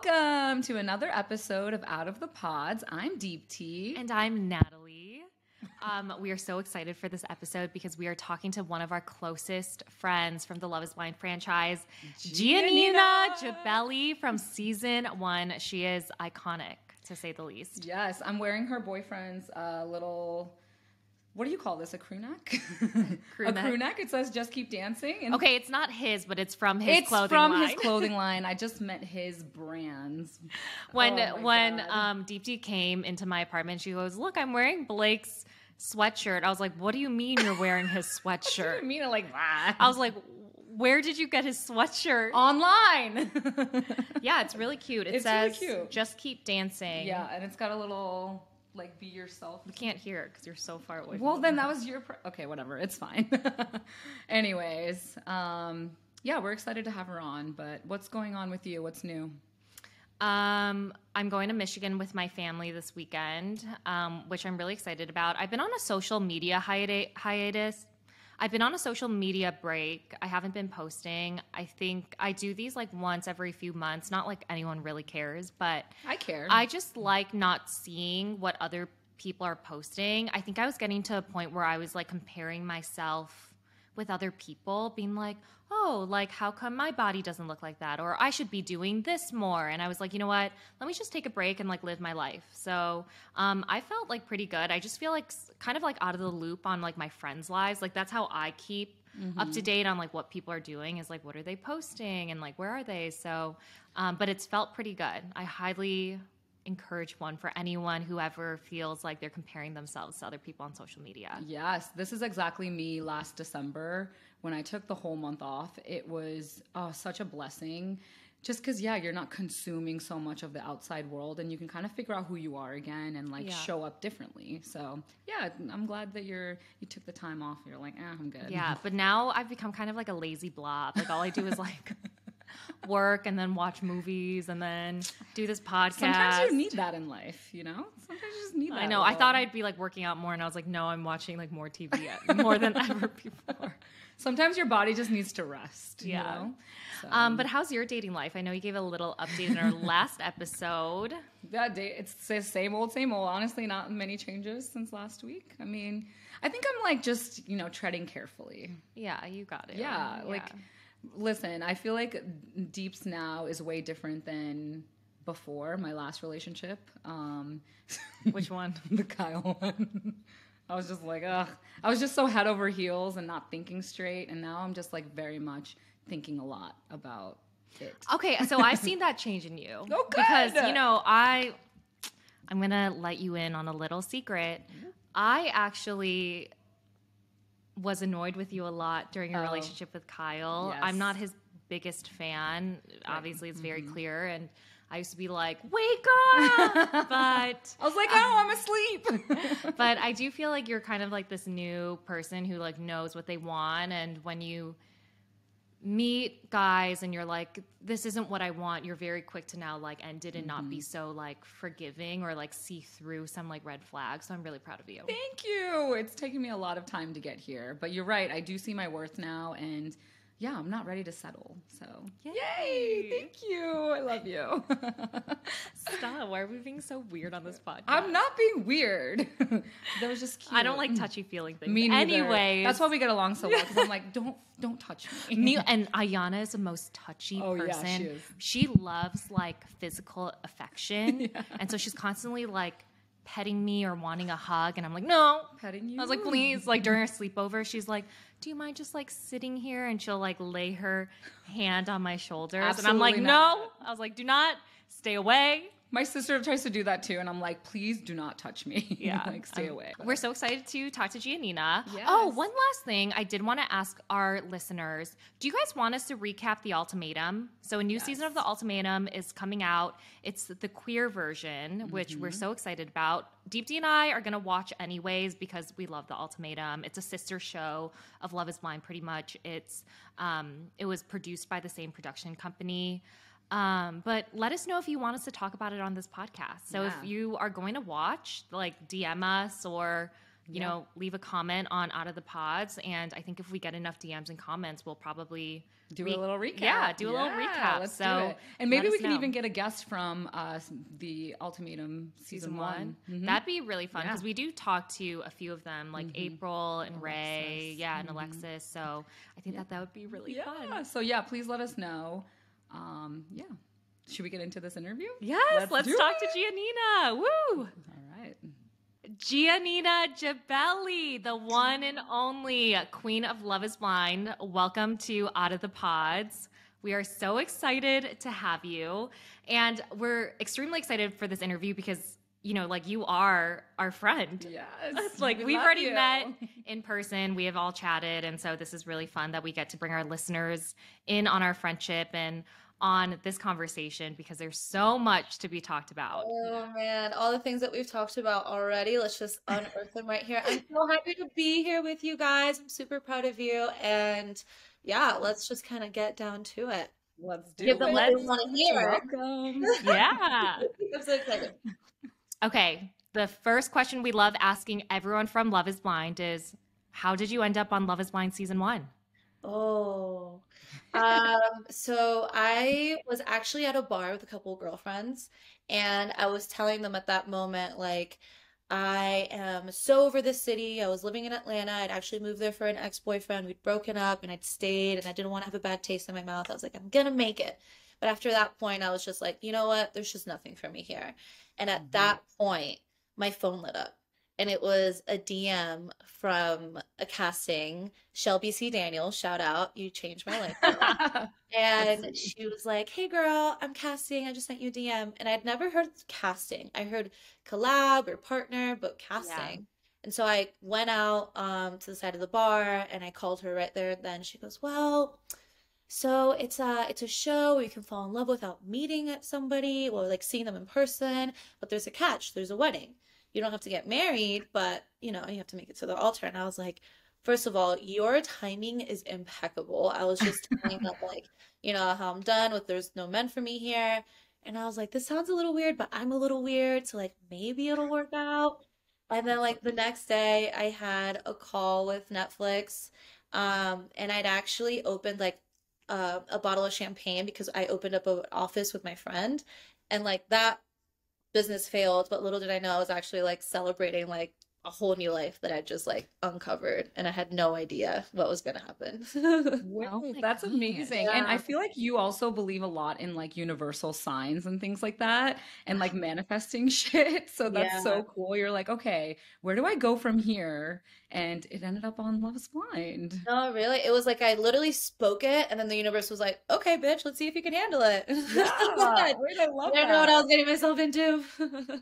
Welcome to another episode of Out of the Pods. I'm Deepti. And I'm Natalie. We are so excited for this episode because we are talking to one of our closest friends from the Love is Blind franchise, Giannina Gibelli from season 1. She is iconic, to say the least. Yes, I'm wearing her boyfriend's little... What do you call this? A crew neck? A crew neck. It says "Just Keep Dancing." And okay, it's not his, but it's from his clothing line. It's from his clothing line. I just meant his brands. When Deepti came into my apartment, she goes, "Look, I'm wearing Blake's sweatshirt." I was like, "What do you mean you're wearing his sweatshirt?" What do you mean like that? I was like, "Where did you get his sweatshirt?" Online. Yeah, it's really cute. It says really cute. "Just Keep Dancing." Yeah, and it's got a little... like, be yourself. You can't hear it because you're so far away. Well, then that was your... okay, whatever. It's fine. Anyways, yeah, we're excited to have her on. But what's going on with you? What's new? I'm going to Michigan with my family this weekend, which I'm really excited about. I've been on a social media hiatus. I've been on a social media break. I haven't been posting. I think I do these like once every few months. Not like anyone really cares, but I care. I just like not seeing what other people are posting. I think I was getting to a point where I was like comparing myself with other people, being like, oh, like how come my body doesn't look like that? Or I should be doing this more. And I was like, you know what? Let me just take a break and like live my life. So I felt like pretty good. I just feel like kind of like out of the loop on like my friends' lives. Like that's how I keep up to date on like what people are doing, is like what are they posting and like where are they? So, but it's felt pretty good. I highly encourage one for anyone who ever feels like they're comparing themselves to other people on social media. Yes, this is exactly me last December when I took the whole month off. It was such a blessing just because, yeah, you're not consuming so much of the outside world and you can kind of figure out who you are again and like show up differently. So yeah, I'm glad that you took the time off. You're like, I'm good. Yeah, but now I've become kind of like a lazy blob. Like all I do is like work and then watch movies and then do this podcast. Sometimes you need that in life, you know? Sometimes you just need that. I know. I thought I'd be like working out more and I was like, no, I'm watching like more TV more than ever before. Sometimes your body just needs to rest. Yeah. You know? So. But how's your dating life? I know you gave a little update in our last episode. That day, it's the same old, same old. Honestly, not many changes since last week. I mean, I think I'm like just, treading carefully. Yeah, you got it. Yeah. Like, listen, I feel like Deeps now is way different than before my last relationship. Which one? The Kyle one. I was just like, ugh. I was just so head over heels and not thinking straight. And now I'm just like very much thinking a lot about it. Okay, so I've seen that change in you. Oh, good. Because, I'm going to let you in on a little secret. I actually was annoyed with you a lot during your relationship with Kyle. Yes. I'm not his biggest fan. Right. Obviously, it's very clear. And I used to be like, wake up! But I was like, I'm asleep. But I do feel like you're kind of like this new person who like knows what they want. And when you meet guys and you're like, this isn't what I want, you're very quick to now like end it and not be so like forgiving or like see through some like red flags. So I'm really proud of you. Thank you. It's taken me a lot of time to get here, but you're right. I do see my worth now, and yeah, I'm not ready to settle. So yay! Thank you. I love you. Stop. Why are we being so weird on this podcast? I'm not being weird. That was just cute. I don't like touchy-feely things. Me neither. Anyways. That's why we get along so well, because I'm like, don't touch me. And Ayana is the most touchy person. Yeah, she is. She loves like physical affection. Yeah. And so she's constantly like petting me or wanting a hug, and I'm like, no. Petting you? I was like, please. Like during our sleepover, she's like, do you mind just like sitting here? And she'll like lay her hand on my shoulders. Absolutely and I'm like, not. no. I was like, do not, stay away. My sister tries to do that too, and I'm like, please do not touch me. Yeah. Like, stay away. We're so excited to talk to Giannina. Yes. Oh, one last thing. I did want to ask our listeners, do you guys want us to recap The Ultimatum? So a new season of The Ultimatum is coming out. It's the queer version, which we're so excited about. Deepti and I are going to watch anyways because we love The Ultimatum. It's a sister show of Love is Blind, pretty much. It was produced by the same production company. But let us know if you want us to talk about it on this podcast. So if you are going to watch, like DM us or you know, leave a comment on Out of the Pods. And I think if we get enough DMs and comments, we'll probably do a little recap. Yeah, do a little recap. Let's so do it. And maybe we can know. even get a guest from the Ultimatum season 1. Mm-hmm. That'd be really fun because we do talk to a few of them, like April and Alexis. Ray, and Alexis. So I think that would be really fun. So please let us know. Should we get into this interview? Yes, let's talk to Giannina. Woo! All right. Giannina Gibelli, the one and only queen of Love is Blind. Welcome to Out of the Pods. We are so excited to have you. And we're extremely excited for this interview because, you know, like you are our friend. Yes. Like we've already met in person. We have all chatted. And so this is really fun that we get to bring our listeners in on our friendship and on this conversation because there's so much to be talked about. Oh man, all the things that we've talked about already, let's just unearth them right here. I'm so happy to be here with you guys. I'm super proud of you. And yeah, let's just kind of get down to it. Let's do Give it. them what they want to hear. Welcome. Yeah. I'm so excited. Okay, the first question we love asking everyone from Love is Blind is, how did you end up on Love is Blind season 1? Oh, so I was actually at a bar with a couple of girlfriends, and I was telling them at that moment, like, I am so over this city. I was living in Atlanta. I'd actually moved there for an ex-boyfriend. We'd broken up, and I'd stayed, and I didn't want to have a bad taste in my mouth. I was like, I'm gonna make it. But after that point, I was just like, you know what? There's just nothing for me here. And at that point, my phone lit up. And it was a DM from a casting, Shelby C. Daniels, shout out, you changed my life. And she was like, hey girl, I'm casting, I just sent you a DM. And I'd never heard casting. I heard collab or partner, but casting. Yeah. And so I went out to the side of the bar and I called her right there and then. She goes, well, so it's a show where you can fall in love without meeting somebody or like seeing them in person, but there's a catch, there's a wedding. You don't have to get married, but, you know, you have to make it to the altar. And I was like, first of all, your timing is impeccable. I was just telling them, like, you know, how I'm done with there's no men for me here. And I was like, this sounds a little weird, but I'm a little weird. So, like, maybe it'll work out. And then, like, the next day, I had a call with Netflix. And I'd actually opened, like, a bottle of champagne because I opened up an office with my friend. And, like, that business failed, but little did I know I was actually like celebrating like a whole new life that I just like uncovered, and I had no idea what was gonna happen. Wow, that's amazing. And I feel like you also believe a lot in like universal signs and things like that, and like manifesting shit. So that's so cool. You're like, okay, where do I go from here? And it ended up on Love is Blind. No, really? It was like I literally spoke it, and then the universe was like, okay, bitch, let's see if you can handle it. Yeah, wait, I love that. I didn't know what I was getting myself into.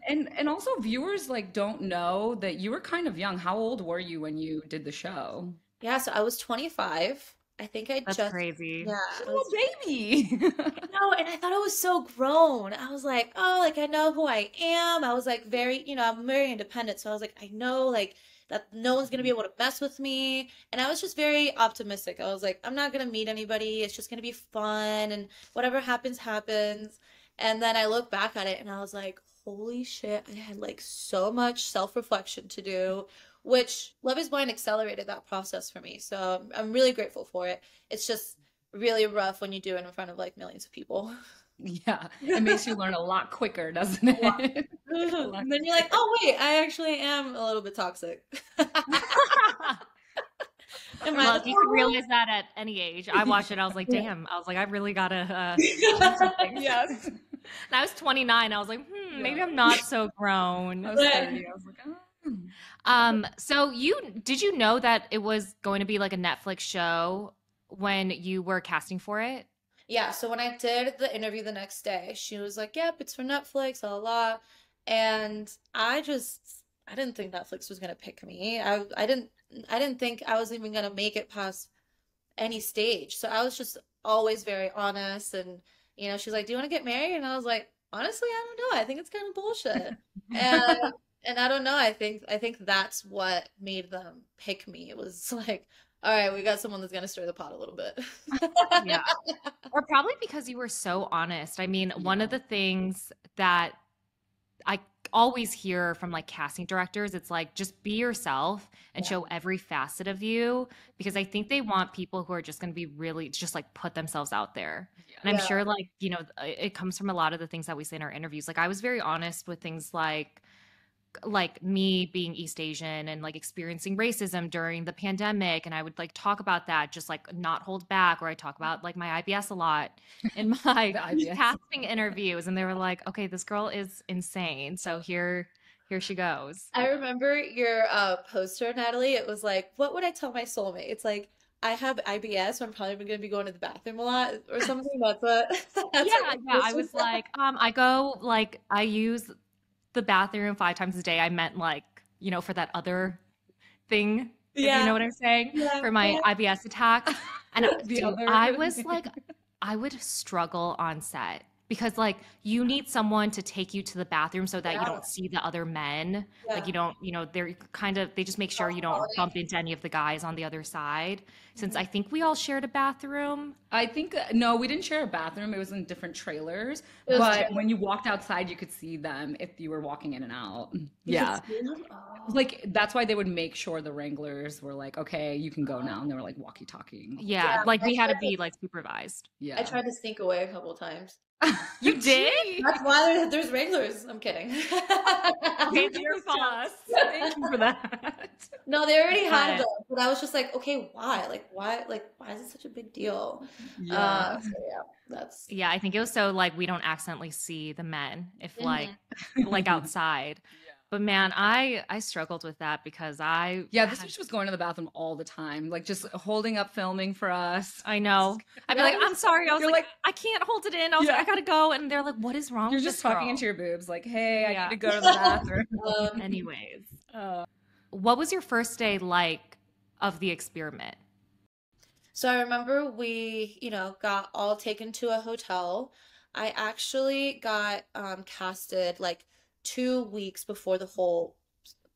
And also viewers like don't know that you were kind of young. How old were you when you did the show? Yeah, so I was 25. I think I That's crazy. Yeah. Little baby. No, and I thought I was so grown. I was like, oh, like I know who I am. I was like very, you know, I'm very independent. So I was like, I know like that no one's gonna be able to mess with me. And I was just very optimistic. I was like, I'm not gonna meet anybody. It's just gonna be fun and whatever happens, happens. And then I look back at it and I was like, holy shit, I had like so much self-reflection to do, which Love is Blind accelerated that process for me. So I'm really grateful for it. It's just really rough when you do it in front of like millions of people. Yeah, it makes you learn a lot quicker, doesn't it? And then you're like, oh wait, I actually am a little bit toxic. Well, you can realize that at any age. I watched it, I was like, damn. I was like, I really gotta Yes. And I was 29. I was like, maybe I'm not so grown. I was 30. I was like, So did you know that it was going to be like a Netflix show when you were casting for it? Yeah, so when I did the interview the next day, she was like, yep, it's for Netflix, la la. And I didn't think Netflix was gonna pick me. I didn't think I was even gonna make it past any stage. So I was just always very honest, and you know, she's like, do you want to get married? And I was like, honestly, I don't know. I think it's kind of bullshit. And I don't know. I think that's what made them pick me. It was like, all right, we got someone that's gonna stir the pot a little bit. Yeah. Or probably because you were so honest. I mean, one of the things that always hear from like casting directors, it's like just be yourself and Yeah. show every facet of you, because I think they want people who are just going to be really just like put themselves out there. And I'm Yeah. sure like, it comes from a lot of the things that we say in our interviews. Like I was very honest with things like me being East Asian and like experiencing racism during the pandemic. And I would like talk about that, just like not hold back. Or I talk about like my IBS a lot in my The IBS. casting interviews. And they were like, okay, this girl is insane. So here she goes. I remember your poster, Natalie. It was like, what would I tell my soulmate? It's like, I have IBS, so I'm probably going to be going to the bathroom a lot or something. That's what Yeah, that's what your yeah. I poster was said. like, I go like I use the bathroom 5 times a day. I meant like, for that other thing, if you know Yeah, what I'm saying, yeah, for my yeah. IBS attacks. And The dude, other. I was like, I would struggle on set because like you need someone to take you to the bathroom so that you Yeah, don't see the other men. Like yeah. you don't, they're they just make sure you don't bump Quality. into any of the guys on the other side. Since Mhm. I think we all shared a bathroom. I think no, we didn't share a bathroom. It was in different trailers, It was but true. when you walked outside, you could see them if you were walking in and out. You could Yeah. see them? Like that's why they would make sure the Wranglers were like, okay, you can go now, and they Oh. were like walkie-talking. Yeah, Yeah, like I we had to tried to be like supervised. I Yeah. tried to sneak away a couple times. You did? Gee, That's why there's Wranglers. I'm kidding. Okay, you it's gave your us to fault. us. Thank you for that. No, they already had them, But but I was just like, okay, why? Why is it such a big deal? Yeah. So yeah, that's yeah, I think it was so like we don't accidentally see the men if like Mhm. outside. Yeah. But man, I struggled with that because I Yeah, this had bitch was going to the bathroom all the time, like just holding up filming for us. I know. I'd be that like, is I'm sorry. I was You're like, like, I can't hold it in. I was like, yeah, I gotta go. And they're like, what is wrong you're with just this talking into girl? your boobs, like, hey, I need Yeah. to go to the bathroom. Anyways, Uh, what was your first day like of the experiment? So I remember we, got all taken to a hotel. I actually got casted like 2 weeks before the whole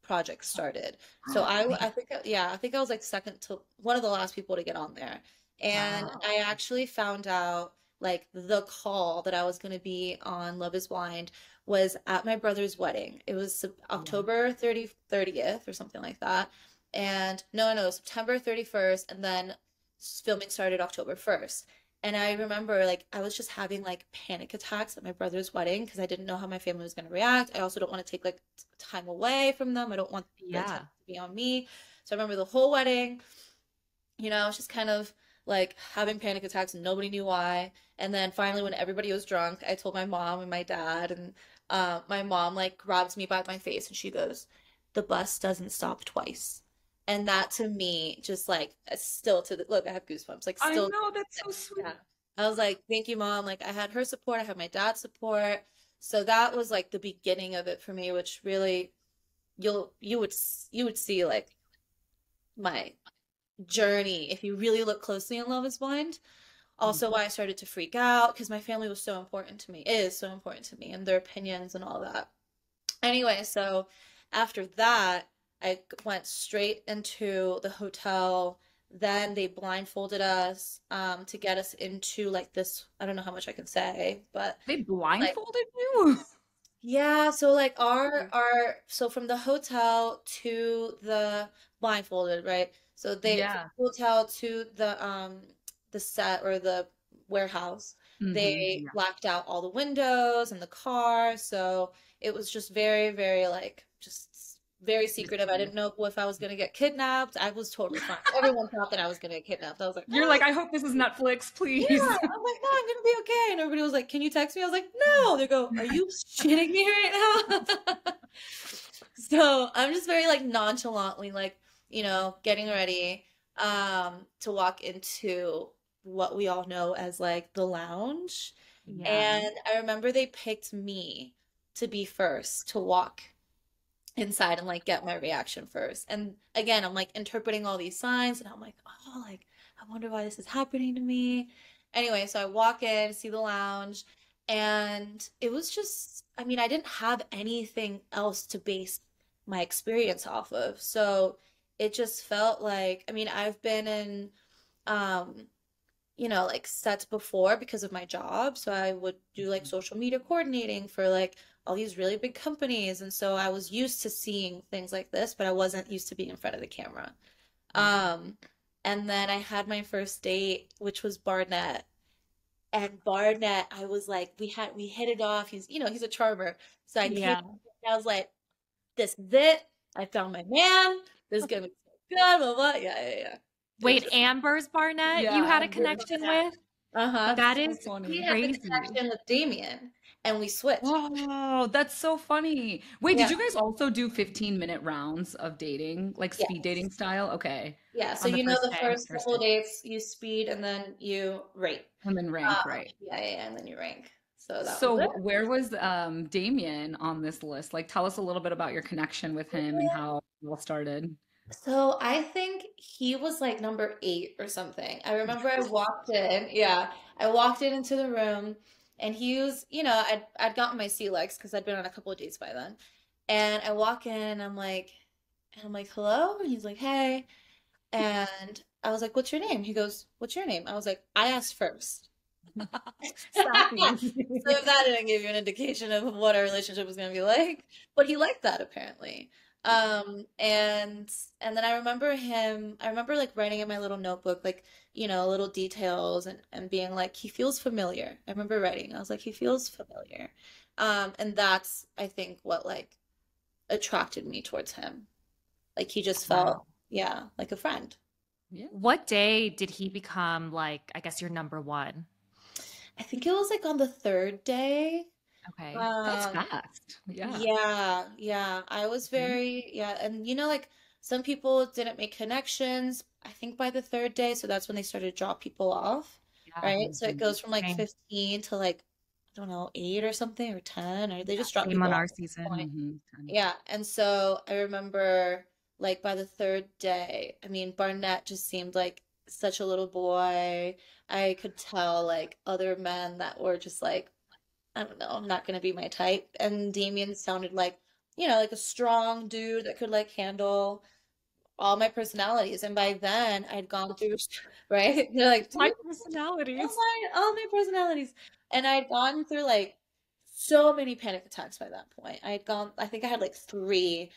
project started. So I think yeah, I think I was like second to one of the last people to get on there. And wow. I actually found out like the call that I was going to be on Love is Blind was at my brother's wedding. It was Wow. October 30th or something like that. And no, September 31st, and then filming started October 1st. And I remember like I was just having like panic attacks at my brother's wedding because I didn't know how my family was going to react. I also don't want to take like time away from them. I don't want the attention Yeah. to be on me. So I remember the whole wedding, I was just kind of like having panic attacks and nobody knew why. And then finally, when everybody was drunk, I told my mom and my dad, and my mom like grabs me by my face and she goes, "The bus doesn't stop twice." And that to me, just like still to the look, I have goosebumps, like I still, know, that's so sweet. yeah. I was like, "Thank you, mom." Like I had her support, I had my dad's support. So that was like the beginning of it for me, which really you would see like my journey if you really look closely in Love is Blind. Also, why I started to freak out because my family was so important to me, is so important to me, and their opinions and all that. Anyway, so after that, I went straight into the hotel. Then they blindfolded us to get us into like this. I don't know how much I can say, but They like blindfolded you? yeah, so like our so from the hotel to the blindfolded, right? So they from Yeah. the hotel to the set or the warehouse, they Yeah. blacked out all the windows and the car. So it was just very, very like just very secretive. I Risky. didn't know if I was gonna get kidnapped. I was totally fine. Everyone thought that I was gonna get kidnapped. I was like, You're like, I hope this is Netflix, yeah, please. I'm like, no, I'm gonna be okay. And everybody was like, can you text me? I was like, no. They go, are you shitting me right now? So I'm just very like nonchalantly like, getting ready to walk into what we all know as like the lounge. Yeah. And I remember they picked me to be first to walk inside and like get my reaction first. And again, I'm like interpreting all these signs and I'm like, oh, like I wonder why this is happening to me. Anyway, so I walk in, see the lounge, and it was just, I mean, I didn't have anything else to base my experience off of. So it just felt like, I mean, I've been in um like sets before because of my job. So I would do like social media coordinating for like all these really big companies. And so I was used to seeing things like this, but I wasn't used to being in front of the camera. Um, and then I had my first date, which was Barnett. And Barnett, I was like, we hit it off. He's a charmer. So I came, Yeah. I was like, this is it. I found my man. This is gonna be so good. Blah, blah. Yeah, yeah, yeah. It was Wait, Amber's Barnett, you Yeah, had a Amber. connection with? uh-huh. That That's so is He funny. had the crazy. connection with Damien, and we switched. Oh, that's so funny. Wait, did Yeah, you guys also do 15-minute rounds of dating, like yeah, speed dating style? Okay. yeah. So On the first the day. first First couple of day. dates you speed, and then you rate. And then rank, right? Yeah, yeah, yeah, and then you rank. So that was So it. where was Damien on this list? Like tell us a little bit about your connection with him and how it all started. So I think he was like number 8 or something. I remember I walked in, yeah, I walked in into the room, and he was, I'd gotten my sea legs because I'd been on a couple of dates by then. And I walk in and I'm like, hello? And he's like, hey. And I was like, what's your name? He goes, what's your name? I was like, I asked first. Sassy. So if that didn't give you an indication of what our relationship was going to be like, but he liked that apparently. And then I remember like writing in my little notebook, like, little details and being like, he feels familiar. I remember writing, I was like, he feels familiar. And that's, I think, what like attracted me towards him. Like he just felt, Wow. yeah, like a friend. Yeah. What day did he become like, I guess, your number one? I think it was like on the third day. Okay. That's Um, fast. Yeah. Yeah, yeah. I was Mhm. very, yeah. And like some people didn't make connections, I think by the third day. So that's when they started to drop people off, Yeah. right? So it Mhm. goes from like Same. 15 to like, I don't know, 8 or something or 10, or they just drop Same people on off our at this season. point. Mhm. Yeah. And so I remember like by the third day, I mean, Barnett just seemed like such a little boy. I could tell like other men that were just like, I don't know, not gonna be my type. And Damien sounded like, like a strong dude that could like handle all my personalities. And by then I'd gone through, right? They're like, My "Dude, personalities. all my personalities." And I'd gone through like so many panic attacks by that point. I think I had like 3.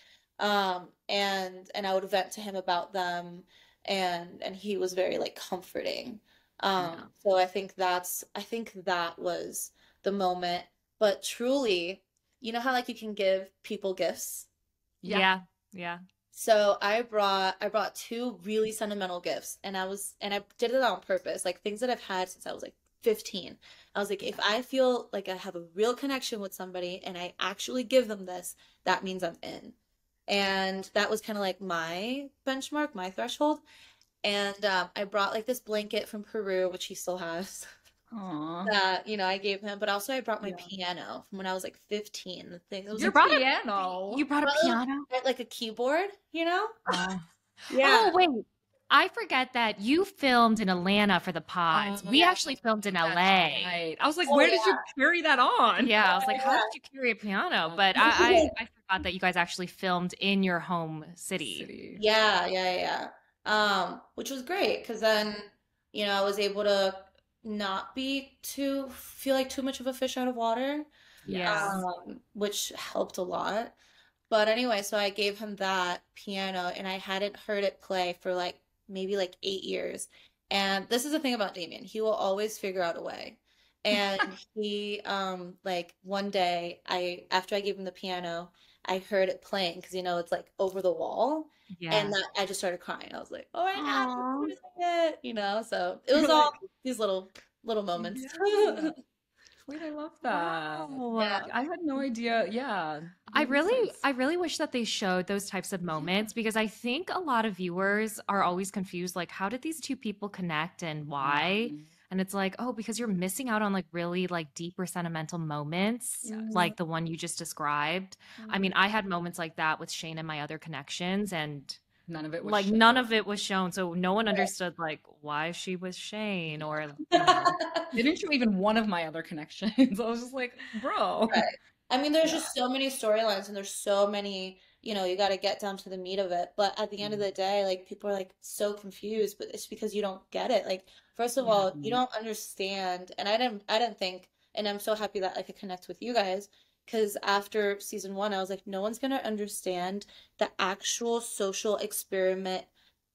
And I would vent to him about them, and he was very like comforting. Yeah. So I think that was the moment. But truly, you know how like you can give people gifts? Yeah. Yeah. Yeah. So I brought 2 really sentimental gifts, and I did it on purpose, like things that I've had since I was like 15. I was like, if I feel like I have a real connection with somebody and I actually give them this, that means I'm in. And that was kind of like my benchmark, my threshold. And I brought like this blanket from Peru, which he still has, Aw. that, I gave him, but also I brought my Yeah. piano from when I was like 15. The thing, it was You Your like brought a piano. you brought a a little, piano? like a keyboard, you know? Oh. Yeah. Oh, wait. I forget that you filmed in Atlanta for the Oh pods. We Yeah. actually filmed in that's LA. right. I was like, Oh where did you yeah. carry that on? Yeah, I was like, how Yeah. did you carry a piano? Yeah. But I forgot that you guys actually filmed in your home city. City. Yeah, yeah, yeah. Which was great because then, I was able to not be too feel like too much of a fish out of water, Yeah. Yes. which helped a lot. But anyway, so I gave him that piano, and I hadn't heard it play for like maybe like 8 years. And this is the thing about Damien. He will always figure out a way. And he, like one day, after I gave him the piano, I heard it playing because, it's like over the wall. And Yeah. I just started crying. I was like, oh my God, he's Aw. doing it, So it was You're all like, these little moments. yeah. Wait, I love that. Yeah. Wow. I had no idea. Yeah, I that makes really sense. I really wish that they showed those types of Yeah. moments because I think a lot of viewers are always confused like how did these two people connect and why? Mhm. And it's like, oh, because you're missing out on like really like deeper sentimental moments Yes. like the one you just described. I mean, Mhm. I had moments like that with Shane and my other connections and None of it was like none shown. of it was shown. So no one Right. understood like why she was Shane or They didn't show even one of my other connections. I was just like, bro. Right. I mean, there's Yeah. just so many storylines, and there's so many, you got to get down to the meat of it. But at the end of Mhm. the day, like people are like so confused, but it's because you don't get it. Like, first of Yeah. all, you don't understand, and I didn't think, and I'm so happy that I could connect with you guys. because after season one, I was like, no one's gonna understand the actual social experiment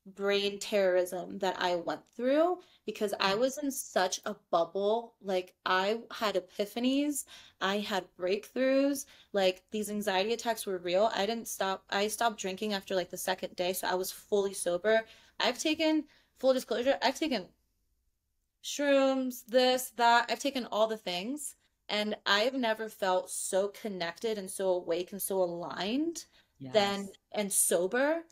brain terrorism that I went through because I was in such a bubble. Like, I had epiphanies, I had breakthroughs. Like, these anxiety attacks were real. I stopped drinking after like the second day, so I was fully sober. I've taken, full disclosure, I've taken shrooms, this, that. I've taken all the things, and I've never felt so connected and so awake and so aligned than Yes. and sober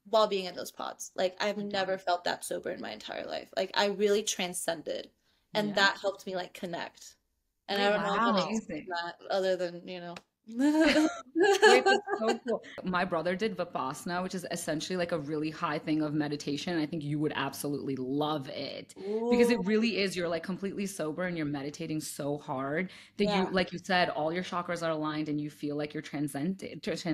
while being in those pods. Like, I've I never bet. felt that sober in my entire life. Like, I really transcended, and Yeah. that helped me like connect. And I Wait, don't that's know how to Wow. explain amazing. that other than, you know. Wait, that's so cool. My brother did Vipassana, which is essentially like a really high thing of meditation. I think you would absolutely love it because Ooh, it really is. You're like completely sober and you're meditating so hard that you, yeah, like you said, all your chakras are aligned and you feel like you're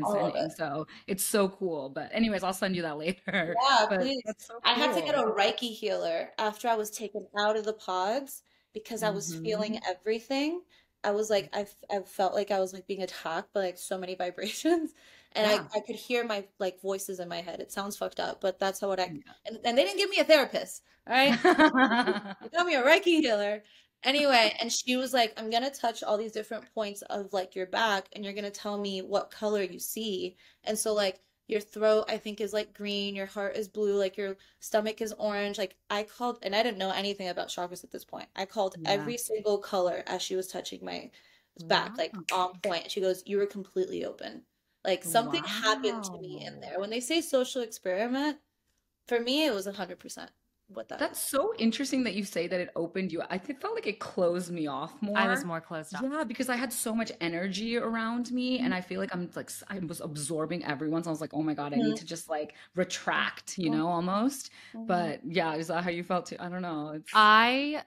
all of transcending. it. So it's so cool. But anyways, I'll send you that later. Yeah, But please. that's so I had to get a cool. Reiki healer after I was taken out of the pods because I was feeling Hmm. everything. I was like, I felt like I was like being attacked by like so many vibrations, and Yeah. I could hear my like voices in my head. It sounds fucked up, but that's how what I Yeah. and they didn't give me a therapist. All right, they got me a Reiki healer. Anyway, and she was like, I'm gonna touch all these different points of like your back, and you're gonna tell me what color you see. And so like your throat, I think, is like green, your heart is blue, like your stomach is orange. Like I called, and I didn't know anything about chakras at this point. I called Yeah. every single color as she was touching my back, Wow. like on point. And she goes, "You were completely open." Like something happened to me in Wow. there. When they say social experiment, for me, it was 100% what that That's is. so interesting that you say that it opened you. Felt like it closed me off I was more. more closed off. Yeah, because I had so much energy around me and I feel like I was absorbing everyone. So I was like, oh my God, I need Mhm. to just like retract, almost. Mhm. But yeah, is that how you felt too? I don't know. I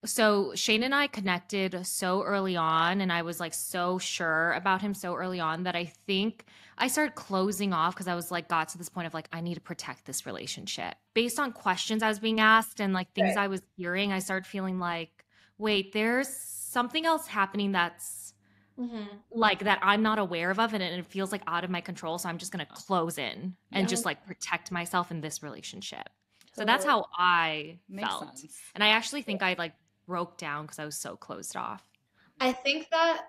So Shane and I connected so early on, and I was like so sure about him so early on that I think I started closing off because I was like, got to this point of like, I need to protect this relationship. Based on questions I was being asked and like things Right. I was hearing, I started feeling like, wait, there's something else happening that's Hmm. like that I'm not aware of and it feels like out of my control. So I'm just gonna close in and Yeah, just like protect myself in this relationship. So that's Totally. how I makes felt. sense. And I actually think I like broke down because I was so closed off. I think that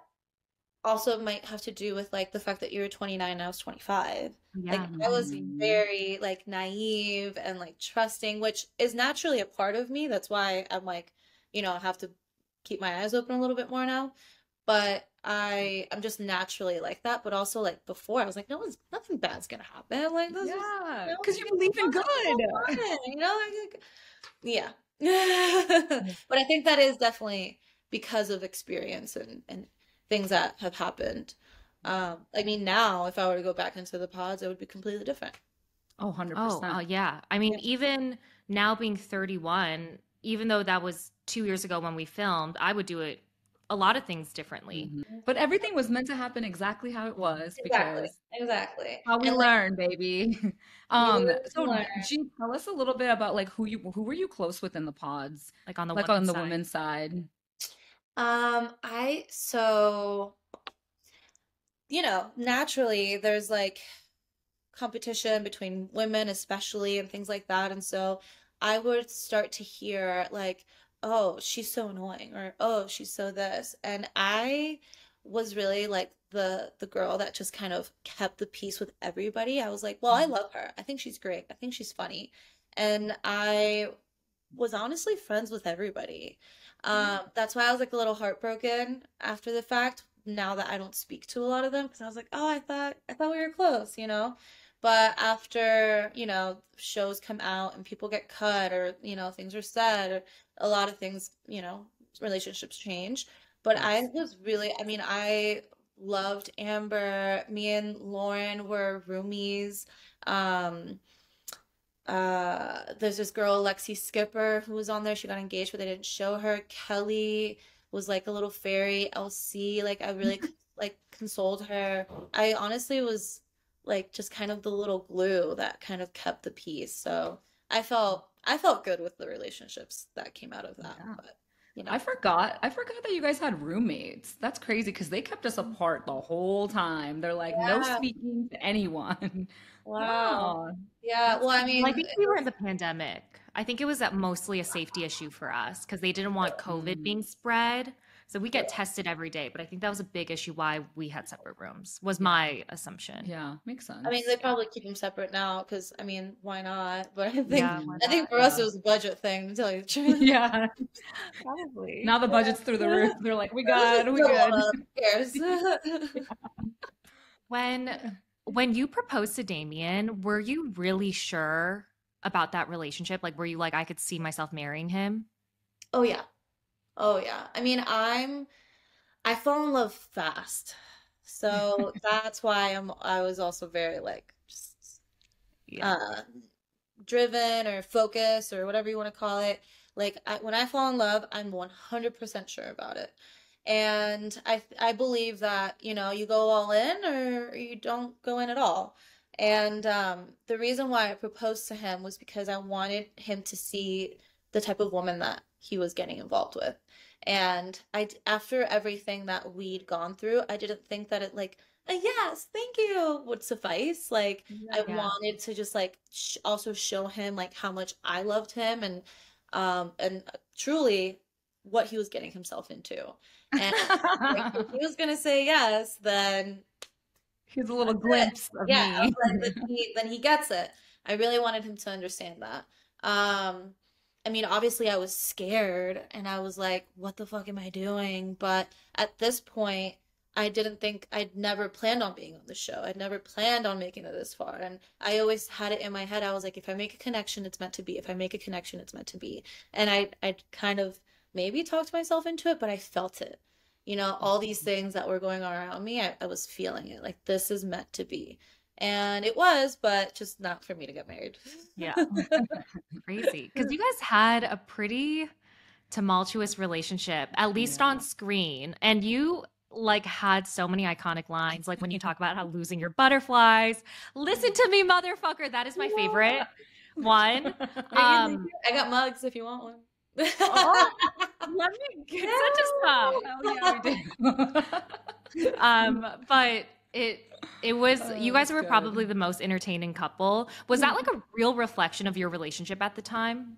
also might have to do with like the fact that you were 29 and I was 25. Yeah, Like I was probably. Hmm. very like naive and like trusting, which is naturally a part of me. That's why I'm like, I have to keep my eyes open a little bit more now. But I'm just naturally like that. But also like before, I was like, nothing bad's gonna happen. Like this is, Yeah, you know, because you it's believe in fun, it's so good. fun, yeah. Yeah. But I think that is definitely because of experience and things that have happened. I mean, now if I were to go back into the pods, it would be completely different. Oh, Oh, 100%. yeah. I Yeah. mean, even now being 31, even though that was 2 years ago when we filmed, I would do it a lot of things differently. But everything was meant to happen exactly how it was Exactly. because Exactly. how we And like learn, baby. you live to So learn. G, tell us a little bit about like who were you close with in the pods, Like on the like women's on the side. women's side? So, naturally there's like competition between women, especially, and things like that. And so I would start to hear, like, oh, she's so annoying, or oh, she's so this. And I was really like the girl that just kind of kept the peace with everybody. I was like, well, I love her. I think she's great. I think she's funny. And I was honestly friends with everybody. That's why I was like a little heartbroken after the fact, now that I don't speak to a lot of them, because I was like, oh, I thought we were close. But after, shows come out and people get cut or, things are said, or a lot of things, relationships change. But I Yes. was really, I mean, I loved Amber. Me and Lauren were roomies. Um, there's this girl, Lexi Skipper, who was on there. She got engaged, but they didn't show her. Kelly was like a little fairy. LC, like I really like consoled her. I honestly was like just kind of the little glue that kind of kept the peace. So I felt good with the relationships that came out of that. Yeah. But. you know. I forgot that you guys had roommates. That's crazy because they kept us apart the whole time. They're like, no Yeah. speaking to anyone. Wow. Wow. Yeah. That's Well, I Well, I mean, think we were in the pandemic. I think it was that mostly a safety issue for us because they didn't want COVID mm, being spread. So we yeah. get tested every day, but I think that was a big issue why we had separate rooms, was yeah. my assumption. Yeah, makes I mean, they sense. Yeah. probably keep them separate now because, I mean, why not? But Yeah, why I think not? for us it Yeah. was a budget thing, to tell you the truth. Yeah. Probably. Now the budget's through the Yeah. roof. They're like, Let's just we go good. on. Who cares? When when you proposed to Damien, were you really sure about that relationship? Like, were you like, I could see myself marrying him? Oh yeah. Oh yeah. I mean, I fall in love fast. So that's why I was also very like just Yeah. uh driven or focused or whatever you want to call it. Like when I fall in love, I'm 100% sure about it. And I believe that, you go all in or you don't go in at all. And the reason why I proposed to him was because I wanted him to see the type of woman that he was getting involved with. And after everything that we'd gone through, I didn't think that it like a yes, thank you would suffice. Like I Yeah. Yeah. wanted to just like also show him like how much I loved him and truly what he was getting himself into. And like if he was gonna say yes, then Here's a little that's it. glimpse of Yeah, I was me. like, then he gets it. I really wanted him to understand that. I mean, obviously I was scared and I was like, what the fuck am I doing? But at this point, I didn't think I'd never planned on being on the show. I'd never planned on making it this far. And I always had it in my head. I was like, if I make a connection, it's meant to be. If I make a connection, it's meant to be. And I kind of maybe talked myself into it, but I felt it. All these things that were going on around me, I was feeling it. Like this is meant to be. And it was, but just not for me to get married. Yeah. Crazy. Because you guys had a pretty tumultuous relationship, at least on Yeah. screen. And you like had so many iconic lines, like when you talk about how losing your butterflies. Listen to me, motherfucker. That is my favorite one. Thank you, thank Um, you. I got mugs if you want one. oh, let me get such a stuff. Oh yeah, we did. But it was you Oh, guys that's were probably good. the most entertaining couple. Was that like a real reflection of your relationship at the time?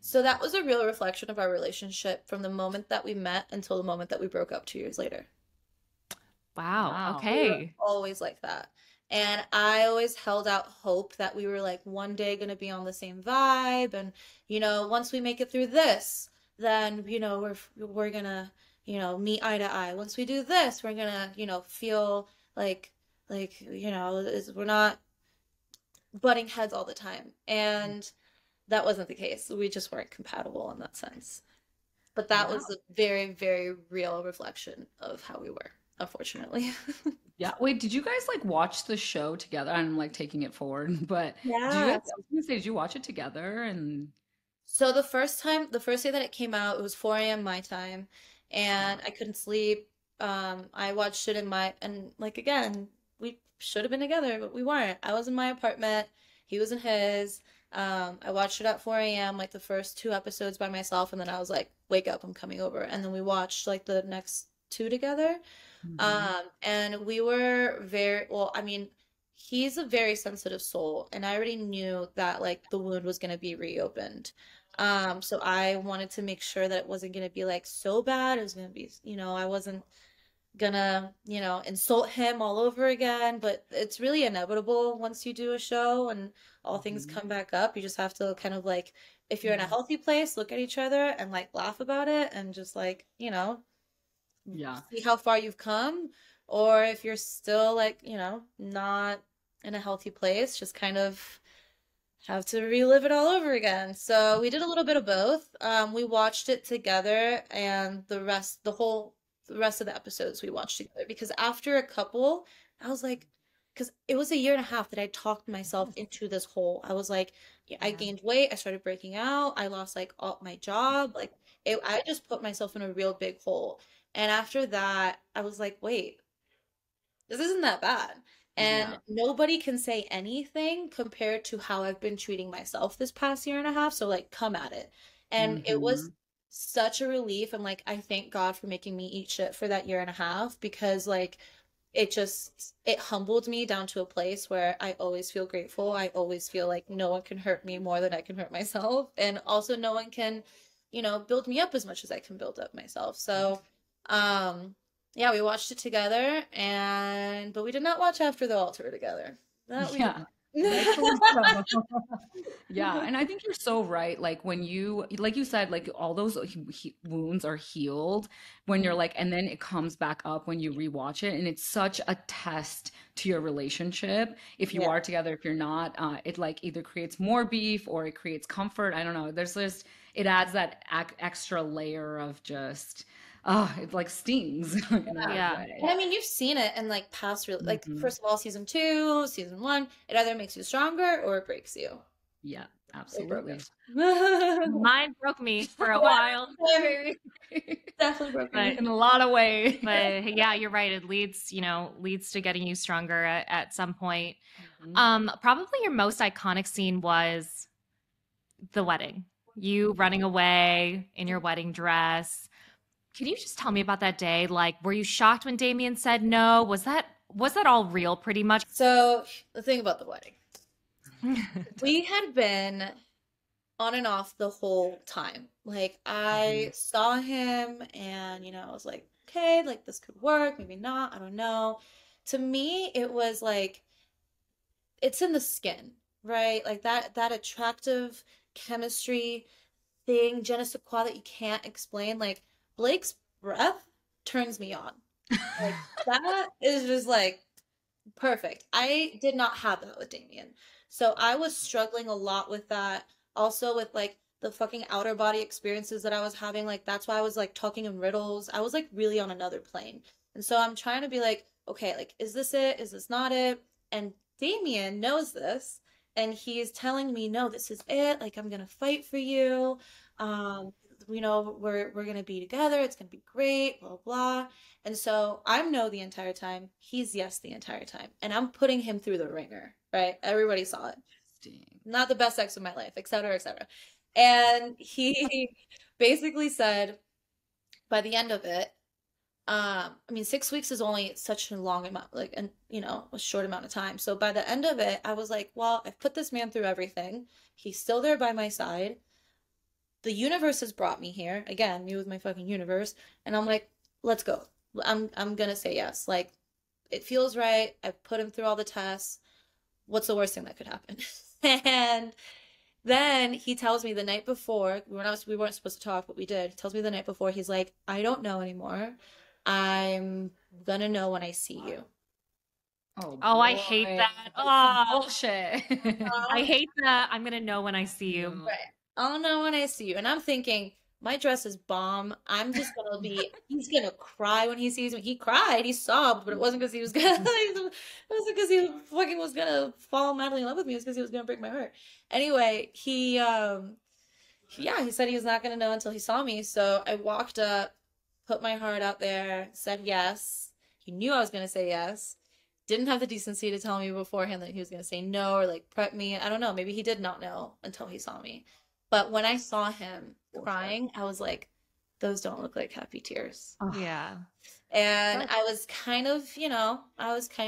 So that was a real reflection of our relationship from the moment that we met until the moment that we broke up 2 years later. Wow. Wow. We were Okay. always like that. And I always held out hope that we were like one day going to be on the same vibe. And, once we make it through this, then, we're gonna, meet eye to eye. Once we do this, we're gonna, feel like, we're not butting heads all the time. And that wasn't the case. We just weren't compatible in that sense. But that Wow. was a very, very real reflection of how we were, unfortunately. Yeah. Wait, did you guys like watch the show together? I'm like taking it forward, but did you guys, Yes. I was gonna say, did you watch it together? And So the first day that it came out, it was 4 a.m. my time, and wow. I couldn't sleep. I watched it and like again, we should have been together, but we weren't. I was in my apartment, he was in his. I watched it at 4 a.m., like the first 2 episodes by myself, and then I was like, wake up, I'm coming over. And then we watched like the next two together. Hmm. And we were very, well, I mean, he's a very sensitive soul, and I already knew that like the wound was gonna be reopened. So I wanted to make sure that it wasn't gonna be like so bad. It was gonna be, I wasn't gonna, insult him all over again, but it's really inevitable once you do a show and all things Hmm. come back up. You just have to kind of like, if you're in a Yeah. healthy place, look at each other and like laugh about it and just like, Yeah. see how far you've come. Or if you're still like, not in a healthy place, just kind of have to relive it all over again. So we did a little bit of both. We watched it together, and the rest of the episodes we watched together because after a couple, I was like, because it was a year and a half that I talked myself into this hole. I was like, yeah, I Yeah. gained weight, I started breaking out, I lost like all my job, like I just put myself in a real big hole. And after that, I was like, wait, this isn't that bad. And Yeah. nobody can say anything compared to how I've been treating myself this past year and a half. So like come at it. And it was Hmm. such a relief. And like, I thank God for making me eat shit for that year and a half, because like it humbled me down to a place where I always feel grateful. I always feel like no one can hurt me more than I can hurt myself. And also no one can, build me up as much as I can build up myself. So, yeah, we watched it together, but we did not watch After the Altar together. That we did Yeah. not. Rightfully so. Yeah, and I think you're so right. Like when like you said, like all those wounds are healed when you're like, and then it comes back up when you rewatch it, and it's such a test to your relationship. If you Yeah. are together, if you're not, it like either creates more beef or it creates comfort. I don't know. There's just it adds that extra layer of just, it like stings in a weird Yeah. And way. I mean, you've seen it in like past, like Hmm. first of all, season two, season one. It either makes you stronger or it breaks you. Yeah, It broke us. absolutely. Mine broke me for a Yeah, while. baby. Definitely broke But me. In a lot of ways. yeah, you're right. It leads to getting you stronger at some point. Mhm. Probably your most iconic scene was the wedding. You running away in your wedding dress. Can you just tell me about that day? Like, were you shocked when Damien said no? Was that all real pretty much? So the thing about the wedding, we had been on and off the whole time. Like I Mhm. saw him and I was like, okay, like this could work, maybe not, I don't know. To me, it was like it's in the skin, right? Like that attractive chemistry thing, je ne sais quoi that you can't explain. Like Blake's breath turns me on. Like that is just like perfect. I did not have that with Damien. So I was struggling a lot with that. Also with like the fucking outer body experiences that I was having. Like that's why I was like talking in riddles. I was like really on another plane. And so I'm trying to be like, okay, like is this it? Is this not it? And Damien knows this and he's telling me, no, this is it. Like I'm gonna fight for you. Um, we're gonna be together. It's gonna be great, blah blah. And so I'm no the entire time. He's yes the entire time. And I'm putting him through the ringer, right? Everybody saw it. Interesting. Not the best sex of my life, et cetera, et cetera. And he basically said by the end of it, I mean, 6 weeks is only such a long amount, like, and a short amount of time. So by the end of it, I was like, well, I've put this man through everything. He's still there by my side. The universe has brought me here. Again, me with my fucking universe. And I'm like, let's go. I'm gonna say yes. Like it feels right. I've put him through all the tests. What's the worst thing that could happen? And then he tells me the night before, we weren't supposed to talk, but we did. He tells me the night before, he's like, I don't know anymore. I'm gonna know when I see you. Oh Oh, I hate boy. that. That's some Oh, bullshit. I hate that. I'm gonna know when I see you. Yeah. Right. I'll know when I see you. And I'm thinking, my dress is bomb. He's gonna cry when he sees me. He cried, he sobbed, but it wasn't because he was gonna, it wasn't because he fucking was gonna fall madly in love with me. It was because he was gonna break my heart. Anyway, yeah, he said he was not gonna know until he saw me. So I walked up, put my heart out there, said yes. He knew I was gonna say yes. Didn't have the decency to tell me beforehand that he was gonna say no or like prep me. I don't know. Maybe he did not know until he saw me. But when I saw him crying, I was like, those don't look like happy tears. Oh, Yeah. And that- I was kind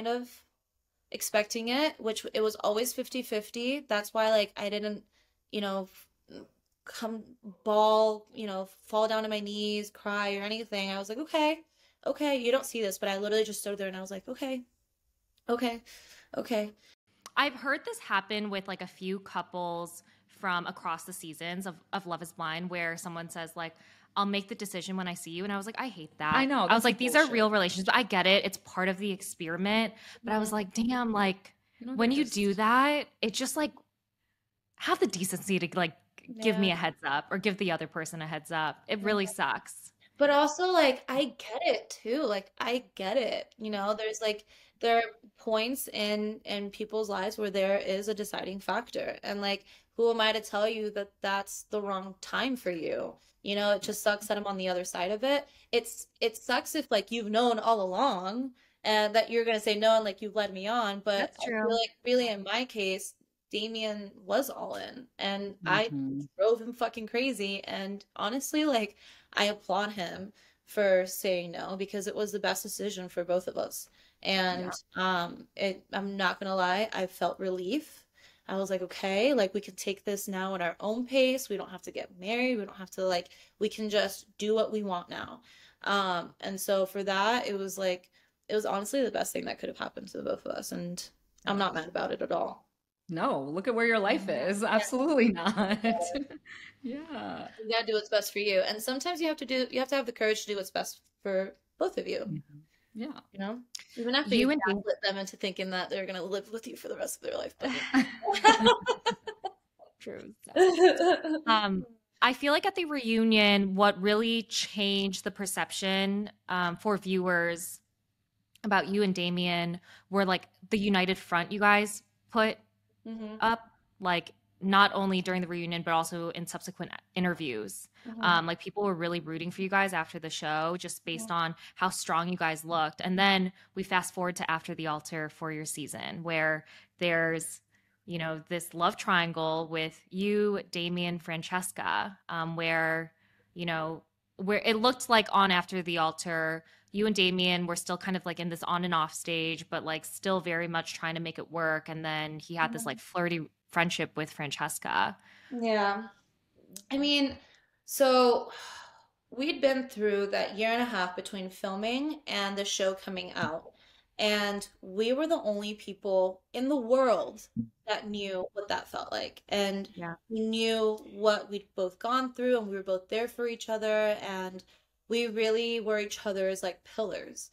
of expecting it, which it was always 50-50. That's why like I didn't, you know, come fall down to my knees, cry or anything. I was like, okay, okay, you don't see this, but I literally just stood there and I was like, okay, okay, okay. I've heard this happen with like a few couples from across the seasons of Love is Blind where someone says like, I'll make the decision when I see you. And I was like, I hate that. I know. I was That's like, these are bullshit. real relationships. I get it. It's part of the experiment. But I was like, damn, like when they're you just do that, it just like have the decency to like give me Yeah. a heads up or give the other person a heads up. It really sucks. But also, like, I get it too. Like, I get it. There are points in people's lives where there is a deciding factor, and like, who am I to tell you that that's the wrong time for you? It just sucks that I'm on the other side of it. It sucks if like you've known all along and that you're gonna say no and like you've led me on. But That's I feel true. like really in my case, Damien was all in, and I Hmm. drove him fucking crazy. And honestly, like, I applaud him for saying no because it was the best decision for both of us. Yeah. And I'm not gonna lie, I felt relief. I was like, okay, like we can take this now at our own pace. We don't have to get married. We don't have to like, we can just do what we want now. And so for that, it was like, it was honestly the best thing that could have happened to the both of us. And I'm Yeah. not mad about it at all. No, look at where your life Yeah. is. Absolutely not. Yeah. You gotta do what's best for you. And sometimes you have to have the courage to do what's best for both of you, Mhm. Yeah. you know? Even after you You and gaslit them into thinking that they're gonna live with you for the rest of their life. But True. yeah. I feel like at the reunion, what really changed the perception for viewers about you and Damien were like the united front you guys put Hmm. up, like not only during the reunion but also in subsequent interviews. Hmm. Like people were really rooting for you guys after the show, just based on how strong you guys looked. And then we fast forward to after the altar for your season, where there's this love triangle with you, Damien, Francesca, where you know where it looked like on after the altar you and Damien were still kind of like in this on and off stage, but like still very much trying to make it work. And then he had this like flirty friendship with Francesca. Yeah. I mean, so we'd been through that year and a half between filming and the show coming out, and we were the only people in the world that knew what that felt like. And Yeah. we knew what we'd both gone through, and we were both there for each other, and we really were each other's like pillars.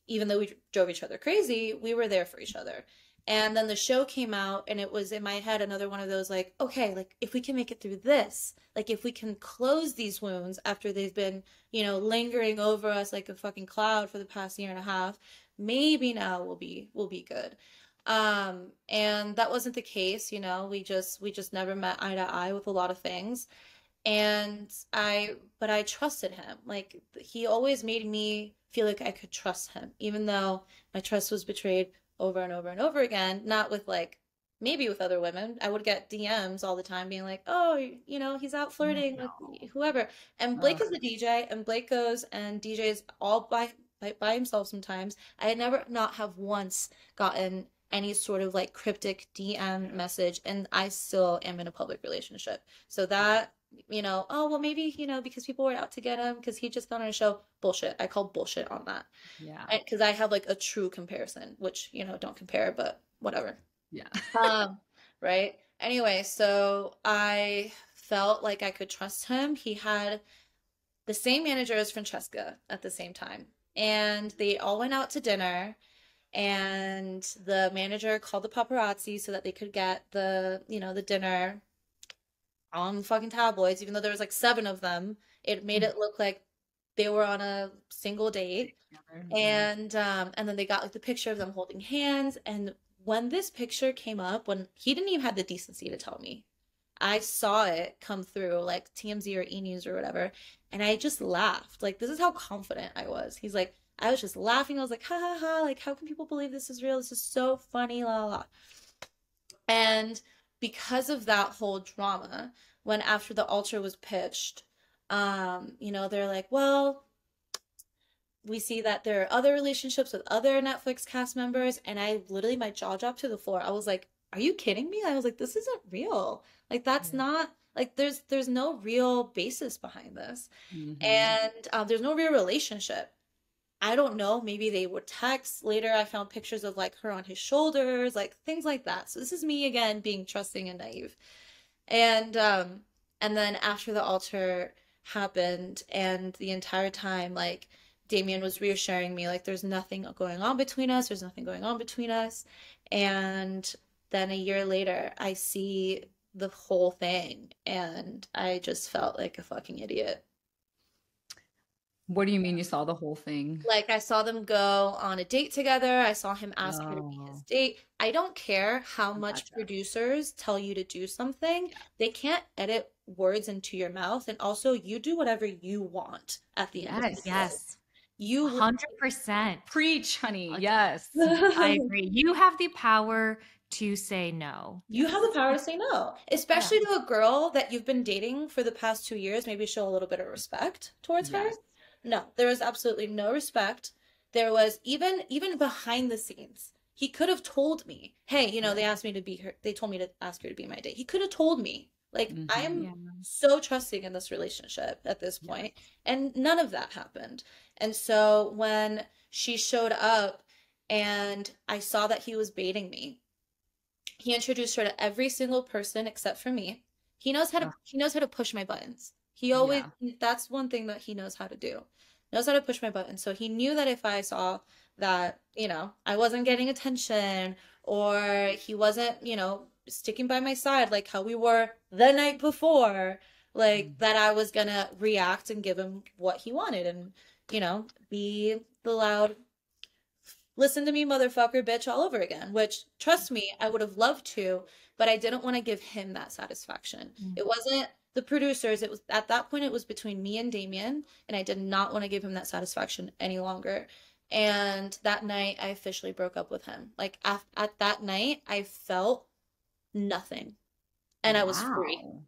Even though we drove each other crazy, we were there for each other. And then the show came out, and it was in my head another one of those like, okay, like if we can make it through this, like if we can close these wounds after they've been, lingering over us like a fucking cloud for the past year and a half, maybe now we'll be good. And that wasn't the case, we just never met eye to eye with a lot of things. But I trusted him. Like he always made me feel like I could trust him, even though my trust was betrayed over and over and over again. Not with like, maybe with other women. I would get DMs all the time being like, oh, he's out Oh, flirting with no. whoever. And Blake Ugh. is the DJ, and Blake goes and DJs all by himself sometimes. I had never not have once gotten any sort of like cryptic DM message, and I still am in a public relationship. So that oh, well, maybe, because people were out to get him because he just got on a show. Bullshit. I call bullshit on that. Yeah. Because I have like a true comparison, which, don't compare, but whatever. Yeah. Um, right? Anyway, so I felt like I could trust him. He had the same manager as Francesca at the same time. And they all went out to dinner, and the manager called the paparazzi so that they could get the dinner on fucking tabloids, even though there was like seven of them. It made it look like they were on a single date. Together. Yeah. And then they got like the picture of them holding hands. And when this picture came up, when he didn't even have the decency to tell me, I saw it come through like TMZ or E News or whatever, and I just laughed. Like this is how confident I was. He's like, I was just laughing. I was like, ha ha ha! Like how can people believe this is real? This is so funny, la la la. And because of that whole drama, when after the altar was pitched, they're like, well, we see that there are other relationships with other Netflix cast members, and I literally my jaw dropped to the floor. I was like, are you kidding me? I was like, this isn't real. Like that's Yeah. not like there's no real basis behind this. Hmm. And there's no real relationship. I don't know, maybe they would text. Later, I found pictures of like her on his shoulders, like things like that. So this is me again being trusting and naive. And then after the altar happened and the entire time like Damien was reassuring me like there's nothing going on between us, there's nothing going on between us. And then a year later, I see the whole thing and I just felt like a fucking idiot. What do you mean you saw the whole thing? Like I saw them go on a date together. I saw him ask her to be his Oh, date. I don't care how much gotcha. producers tell you to do something. Yeah. They can't edit words into your mouth. And also you do whatever you want at the end of the Yes. day. Yes. You 100%. Preach, honey. Like, Yes. I agree. You have the power to say no. You have the power to say no, Yeah. especially to a girl that you've been dating for the past 2 years. Maybe show a little bit of respect towards her. Yes. No, there was absolutely no respect. There was even behind the scenes. He could have told me, hey, they asked me to be her. They told me to ask her to be my date. He could have told me. Like, I am Yeah. so trusting in this relationship at this point, and none of that happened. And so when she showed up and I saw that he was baiting me, he introduced her to every single person except for me. He knows how to push my buttons. He always Yeah. That's one thing that he knows how to do. Knows how to push my buttons. So he knew that if I saw that, I wasn't getting attention or he wasn't, sticking by my side like how we were the night before, like that I was gonna react and give him what he wanted and, be the loud listen to me, motherfucker, bitch, all over again, which, trust me, I would have loved to, but I didn't want to give him that satisfaction. It wasn't the producers. It was at that point, it was between me and Damien, and I did not want to give him that satisfaction any longer. And that night, I officially broke up with him. Like, at that night, I felt nothing, and I was free. Wow.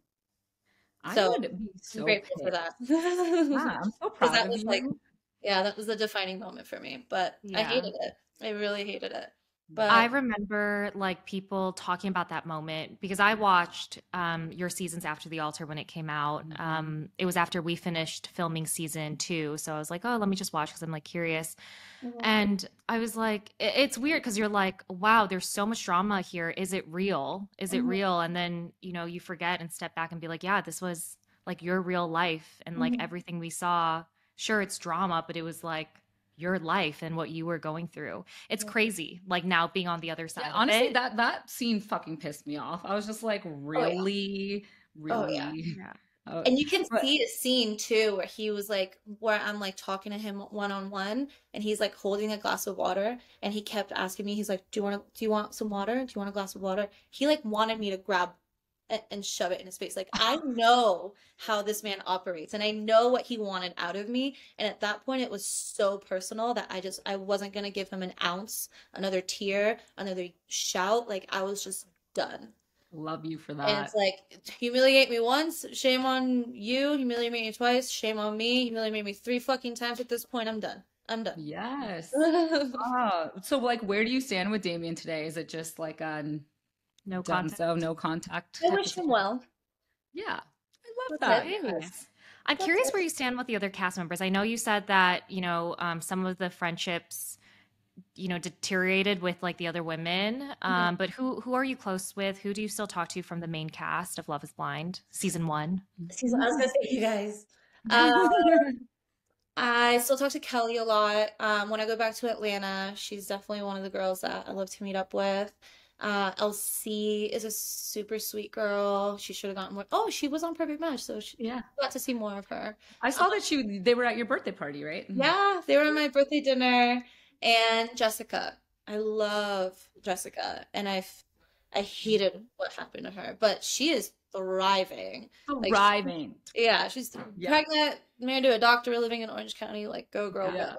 I So would be I'm so grateful for pissed. that. Yeah, I'm so Because proud that of was like, you. yeah, that was a defining moment for me. But I Yeah. hated it. I really hated it. I But remember like people talking about that moment because I watched your seasons after The Altar when it came out. It was after we finished filming season 2, so I was like, oh, let me just watch because I'm like curious. Mhm. And I was like, it's weird because you're like, wow, there's so much drama here. Is it real? Is it Mhm. real? And then you forget and step back and be like, yeah, this was like your real life and like Mhm. everything we saw. Sure, it's drama, but it was like your life and what you were going through. It's Yeah. crazy, like now being on the other Yeah, side of honestly, it. that scene fucking pissed me off. I was just like, Oh yeah. really, Oh yeah. really. Yeah. And you can But see a scene too where he was like, where I'm like talking to him one on one, and he's like holding a glass of water, and he kept asking me, he's like, do you want some water? Do you want a glass of water? He like wanted me to grab and shove it in his face. Like I know how this man operates, and I know what he wanted out of me. And at that point, it was so personal that I wasn't gonna give him an ounce, another tear, another shout. Like I was just done. love you for And it's that. like, humiliate me once, shame on you. Humiliate me twice, shame on me. Humiliate me 3 fucking times. At this point, I'm done. I'm done. Yes. So like, where do you stand with Damien today? Is it just like a No done so, contact. no contact I type of wish him situation? well. Yeah, I love That's it. that. Okay. Yes. I'm That's curious it. where you stand with the other cast members. I know you said that, some of the friendships, deteriorated with like the other women. Mhm. But who are you close with? Who do you still talk to from the main cast of Love is Blind, season 1? I was gonna say you guys. Uh, I still talk to Kelly a lot. When I go back to Atlanta, she's definitely one of the girls that I love to meet up with. LC is a super sweet girl. She should have gotten more. Oh, she was on Perfect Match, so she Yeah. got to see more of her. I saw that they were at your birthday party, right? Yeah, they were at my birthday dinner. And Jessica. I love Jessica. And I hated what happened to her, but she is thriving. Like, Thriving. yeah, she's Yeah. pregnant, married to a doctor, living in Orange County. Like, go girl, go. Yeah.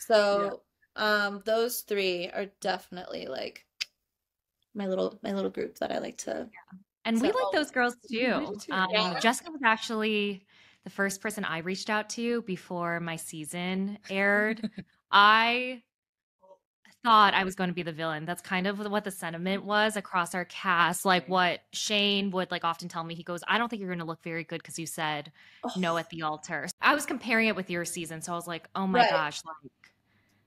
Yeah. So, those three are definitely like my little group that I like to And we set like all. those girls We too. do too. Yeah. Jessica was actually the first person I reached out to before my season aired. I thought I was going to be the villain. That's kind of what the sentiment was across our cast. Like what Shane would like often tell me. He goes, I don't think you're going to look very good because you said no Oh, at the altar. I was comparing it with your season. So I was like, oh my right. gosh. Like,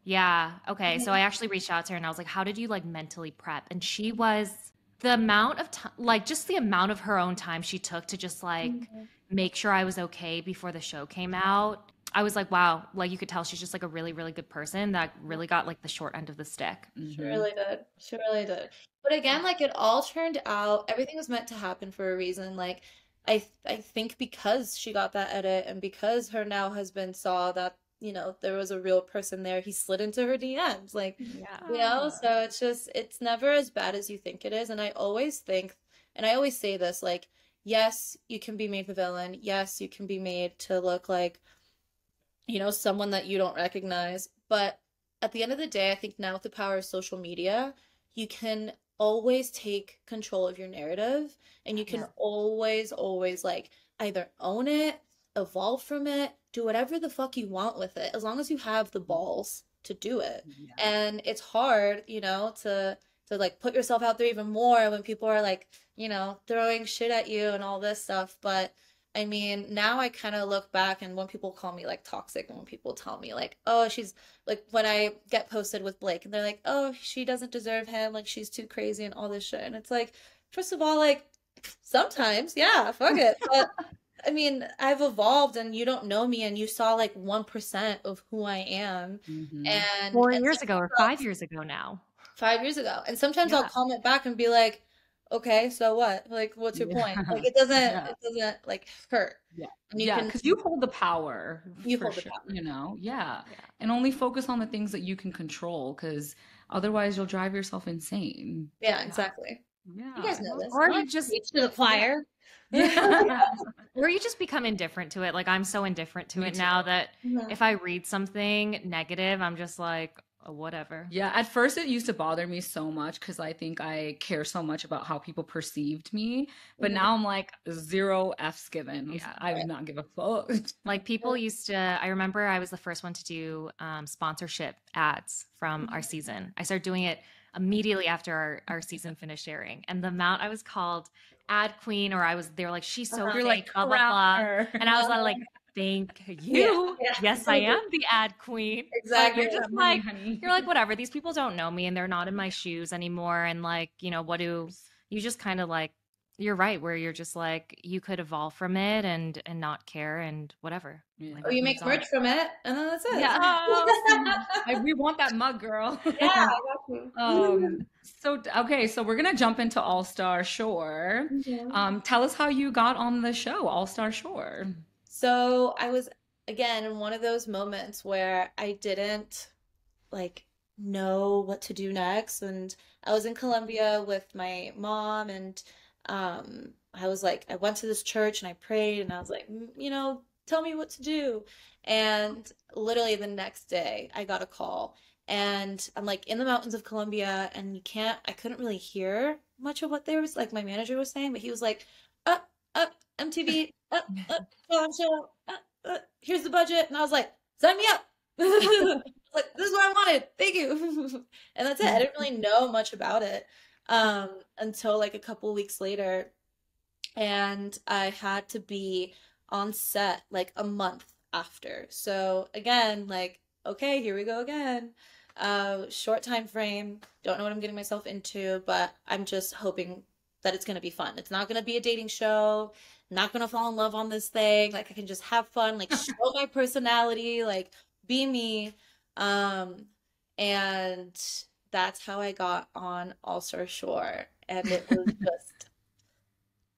yeah. Okay. So I Mhm. actually reached out to her and I was like, how did you like mentally prep? And she was the amount of time, like just the amount of her own time she took to just like Mhm. make sure I was okay before the show came out. I was like, wow, like you could tell she's just like a really, really good person that really got like the short end of the stick. She Hmm. really did. She really did. But again, like it all turned out, everything was meant to happen for a reason. Like I think because she got that edit and because her now husband saw that, there was a real person there, he slid into her DMs. Like, Yeah. so it's never as bad as you think it is. And I always think, and I always say this, like, yes, you can be made the villain. Yes, you can be made to look like someone that you don't recognize. But at the end of the day, I think now with the power of social media, you can always take control of your narrative, and you can Yeah. always like either own it, evolve from it, do whatever the fuck you want with it, as long as you have the balls to do it. Yeah. And it's hard, to like put yourself out there even more when people are like, throwing shit at you and all this stuff. But I mean, now I kind of look back, and when people call me like toxic, and when people tell me like, oh, she's like, when I get posted with Blake and they're like, oh, she doesn't deserve him, like she's too crazy and all this shit. And it's like, first of all, like sometimes, yeah, fuck it. But I mean, I've evolved, and you don't know me, and you saw like 1% of who I am. Hmm. Four And years ago or sometimes 5 years ago now. 5 years ago. And sometimes I'll Yeah. comment back and be like, okay, so what? Like, what's your Yeah. point? Like, it doesn't, Yeah. it doesn't like hurt. Yeah. And Yeah. Because you hold the power you for hold the sure, power. you know? Yeah. Yeah. And only focus on the things that you can control because otherwise you'll drive yourself insane. Yeah, Yeah. exactly. You Yeah. guys know this. Or I'm you not just, preach to the yeah. choir. Yeah. Or you just become indifferent to it. Like I'm so indifferent to Me it too. now that Mhm. if I read something negative, I'm just like, oh, whatever. Yeah, at first it used to bother me so much because I think I care so much about how people perceived me. But Mhm. now I'm like, zero F's given. Yeah. I would not give a fuck. Like people used to, I remember I was the first one to do sponsorship ads from our season. I started doing it immediately after our season finished airing. And the amount I was called ad queen, or they were like, she's so Uh-huh. You're like, fake, blah, blah, crown blah. her. And I was like, Uh-huh. thank Yeah, you. yeah. Yes, I am the ad queen. But Exactly. you're Yeah, just money, like, honey. you're like, whatever. These people don't know me and they're not in my shoes anymore. And like, you just kind of like, you're right, where you're just like, you could evolve from it and not care and whatever. Yeah. Like Or life you moves make on. merch from it, and then that's Yeah. it. Oh, we want that mug, girl. Yeah, I got you. Okay, so we're gonna jump into All Star Shore. Mhm. Tell us how you got on the show, All Star Shore. So I was again in one of those moments where I didn't like know what to do next, and I was in Colombia with my mom, and I was like, I went to this church and I prayed, and I was like, tell me what to do. And literally the next day I got a call, and I'm like in the mountains of Colombia, and I couldn't really hear much of what they was like my manager was saying, but he was like, up, up, MTV, up, show, here's the budget. And I was like, sign me up. Like, this is what I wanted. Thank you. And that's it. I didn't really know much about it until like a couple weeks later. And I had to be on set like a month after. So again, like, okay, here we go again. Short time frame. Don't know what I'm getting myself into, but I'm just hoping that it's gonna be fun. It's not gonna be a dating show. Not gonna fall in love on this thing. Like I can just have fun, like show my personality, like be me. Um, and that's how I got on All Star Shore. And it was just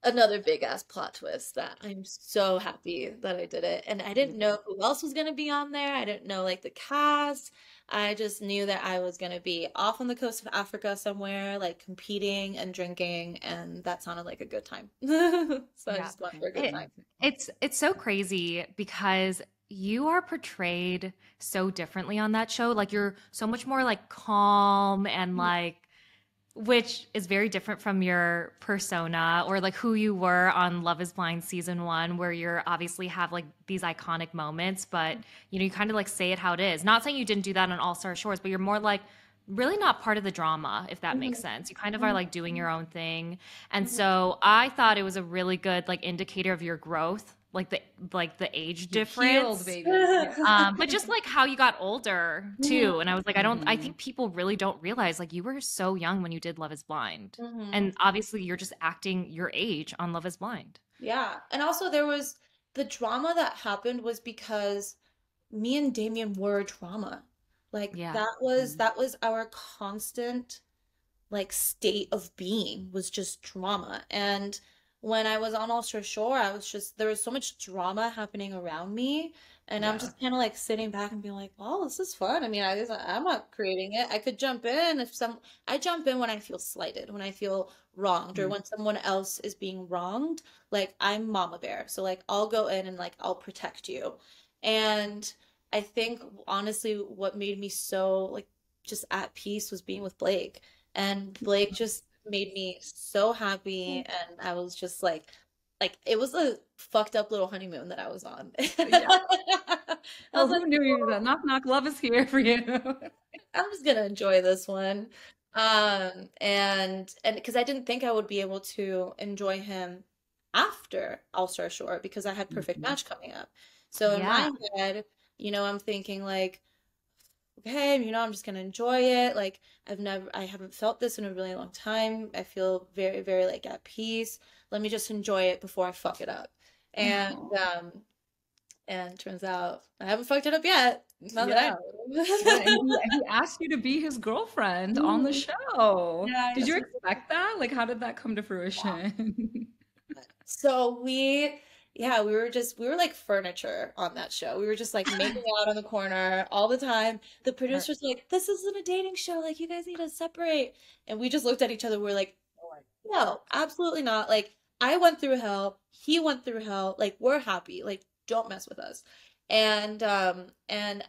another big ass plot twist that I'm so happy that I did it. And I didn't know who else was gonna be on there. I didn't know like the cast. I just knew that I was gonna be off on the coast of Africa somewhere, like competing and drinking, and that sounded like a good time. So I Yeah. just went for a good It, time. it's so crazy because you are portrayed so differently on that show. Like you're so much more like calm and like, which is very different from your persona or like who you were on Love is Blind season 1, where you're obviously have like these iconic moments, but you kind of like say it how it is. Not saying you didn't do that on All Star Shores, but you're more like really not part of the drama, if that makes sense. You kind of are like doing your own thing. And so I thought it was a really good like indicator of your growth, like the age difference. Healed, baby. Yeah. But just like how you got older too. And I was like, I think people really don't realize like you were so young when you did Love is Blind. And obviously you're just acting your age on Love is Blind. Yeah. And also there was the drama that happened was because me and Damien were drama. Like Yeah. that was our constant like state of being was just drama. And when I was on Ulster Shore, there was so much drama happening around me. And I'm Yeah. just kind of like sitting back and being like, well, this is fun. I mean, I'm not creating it. I could jump in I jump in when I feel slighted, when I feel wronged, or when someone else is being wronged. Like I'm Mama Bear. So like I'll go in and like I'll protect you. And I think honestly, what made me so like just at peace was being with Blake. And Blake just made me so happy, and I was just like it was a fucked up little honeymoon that I was on. Yeah. I Well, was like, who knew you that knock knock love is here for you? I'm just gonna enjoy this one. And because I didn't think I would be able to enjoy him after All Star Shore because I had Perfect Mhm. Match coming up. So in Yeah. my head, I'm thinking like, okay, I'm just gonna enjoy it. Like I haven't felt this in a really long time. I feel very, very like at peace. Let me just enjoy it before I fuck it up. And Oh, and turns out I haven't fucked it up yet. Not that I yeah. Yeah, and know. he asked you to be his girlfriend on the Mm, show. yeah, Did you expect that? Like, how did that come to yeah. fruition? So yeah, we were like furniture on that show. We were just like making out on the corner all the time. The producers were like, "This isn't a dating show. Like, you guys need to separate." And we just looked at each other. We are like, "No, absolutely not. Like, I went through hell. He went through hell. Like, we're happy. Like, don't mess with us." And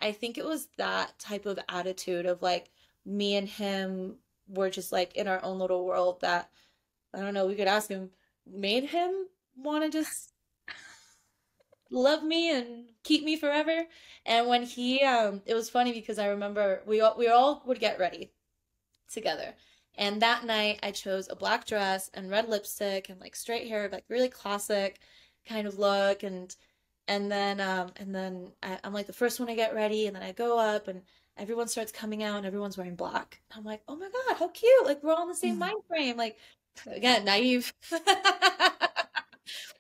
I think it was that type of attitude of like me and him were just like in our own little world that I don't know, we could ask him, made him want to just love me and keep me forever. And when it was funny because I remember we all would get ready together. And that night I chose a black dress and red lipstick and like straight hair, like really classic kind of look. And then I'm like the first one to get ready, and then I go up and everyone starts coming out and everyone's wearing black. I'm like, oh my God, how cute. Like we're all in the same mind frame. Like again, naive.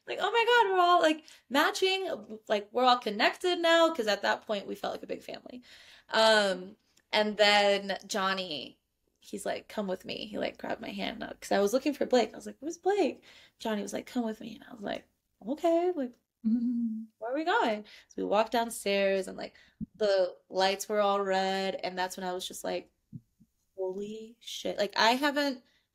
Like, oh my God, we're all like matching, like we're all connected now, because at that point we felt like a big family. Um, and then Johnny, he's like, come with me. He like grabbed my hand because I was looking for Blake. I was like, where's Blake? Johnny was like, come with me. And I was like, okay, like, Mhm. where are we going? So we walked downstairs and like the lights were all red. And that's when I was just like, holy shit. Like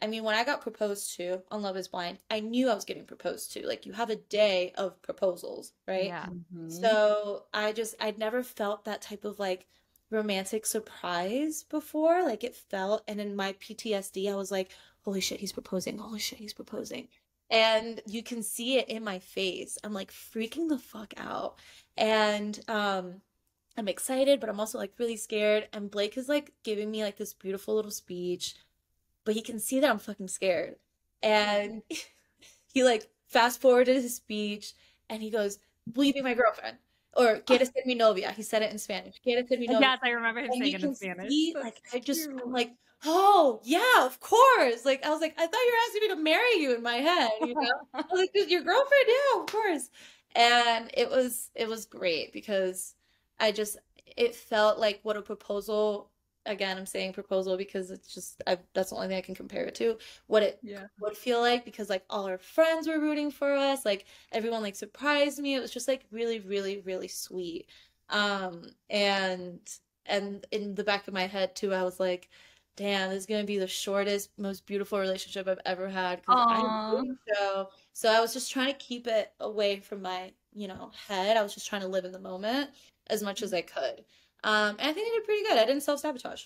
I mean, when I got proposed to on Love is Blind, I knew I was getting proposed to. Like you have a day of proposals, right? Yeah. Mhm. So I'd never felt that type of like romantic surprise before. Like it felt, and in my PTSD, I was like, holy shit, he's proposing. Holy shit, he's proposing. And you can see it in my face. I'm like freaking the fuck out. And I'm excited, but I'm also like really scared. And Blake is like giving me like this beautiful little speech, but he can see that I'm fucking scared. And he like fast forwarded his speech and he goes, will you be my girlfriend? Or quieres ser mi novia? He said it in Spanish. Quieres ser mi novia? Yes, I remember him And saying you it in can Spanish. see, That's like, I'm cute. like, oh, yeah, of course. Like, I was like, I thought you were asking me to marry you in my head, you know? I was like, your girlfriend? Yeah, of course. And it was great because it felt like what a proposal, again, I'm saying proposal because it's just, that's the only thing I can compare it to, what it Yeah. would feel like because like all our friends were rooting for us, like everyone like surprised me. It was just like really, really, really sweet. And in the back of my head too, I was like, damn, this is gonna be the shortest, most beautiful relationship I've ever had because I didn't Aw. think so. So I was just trying to keep it away from my, head. I was just trying to live in the moment as much as I could. And I think I did pretty good. I didn't self-sabotage.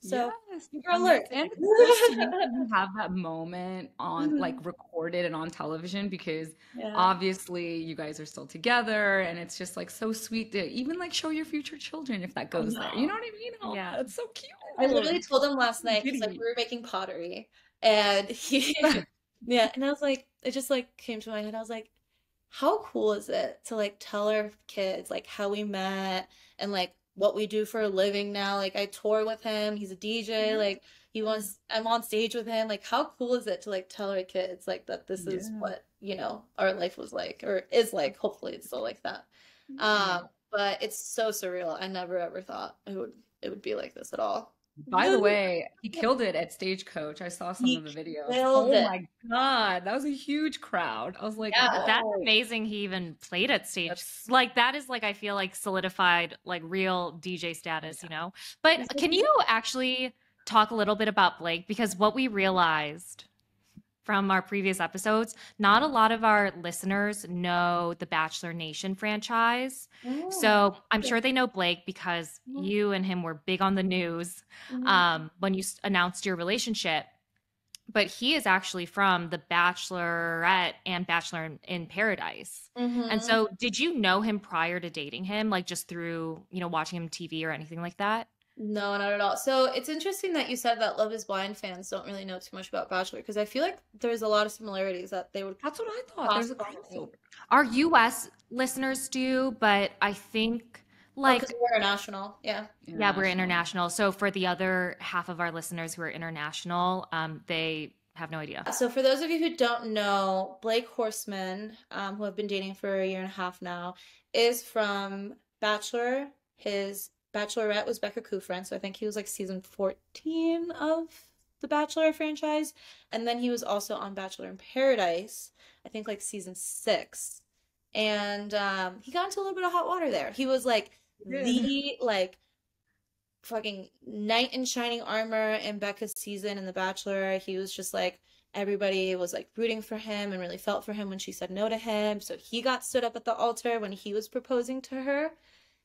So, Yes, you're and alert. it's so sweet that you have that moment on like Mhm. recorded and on television because Yeah. obviously you guys are still together and it's just like so sweet to even like show your future children if that I goes there. You know know. what I mean? Oh, Yeah. it's so I literally cute. told him last So night because like giddy. we were making pottery and he yeah, and I was like it just like came to my head. I was like, how cool is it to like tell our kids like how we met and like what we do for a living now? Like I tour with him, he's a DJ, like I'm on stage with him. Like how cool is it to like tell our kids like that this is Yeah. what, our life was like or is like. Hopefully it's still like that. Yeah. But it's so surreal. I never ever thought it would be like this at all. By the way, he killed it at Stagecoach. I saw some of He the videos. killed Oh it. my God, that was a huge crowd. I was like, Yeah. That's whoa. amazing he even played at stage. That's Like that is like I feel like solidified like real DJ oh status, yeah. you know? But He's can you actually talk a little bit about Blake? Because what we realized from our previous episodes, not a lot of our listeners know the Bachelor Nation franchise. mm, So I'm sure they know Blake because you and him were big on the news mm, when you announced your relationship. but he is actually from The Bachelorette and Bachelor in Paradise. And Hmm. so, did you know him prior to dating him, like just through, watching him TV or anything like that? No, not at all. So it's interesting that you said that Love is Blind fans don't really know too much about Bachelor because I feel like there's a lot of similarities that they would That's what I thought. cross There's a pollinate. crossover. Our US listeners do, but I think Oh, because like, we're international. Yeah. yeah, we're International. international. So for the other half of our listeners who are international, they have no idea. So for those of you who don't know, Blake Horseman, who I've been dating for a year and a half now, is from Bachelor. His Bachelorette was Becca Kufrin, so I think he was like season 14 of the Bachelor franchise. And then he was also on Bachelor in Paradise, I think like season 6. And he got into a little bit of hot water there. He was like Good. the like fucking knight in shining armor in Becca's season in The Bachelor. He was just like everybody was like rooting for him and really felt for him when she said no to him. So he got stood up at the altar when he was proposing to her.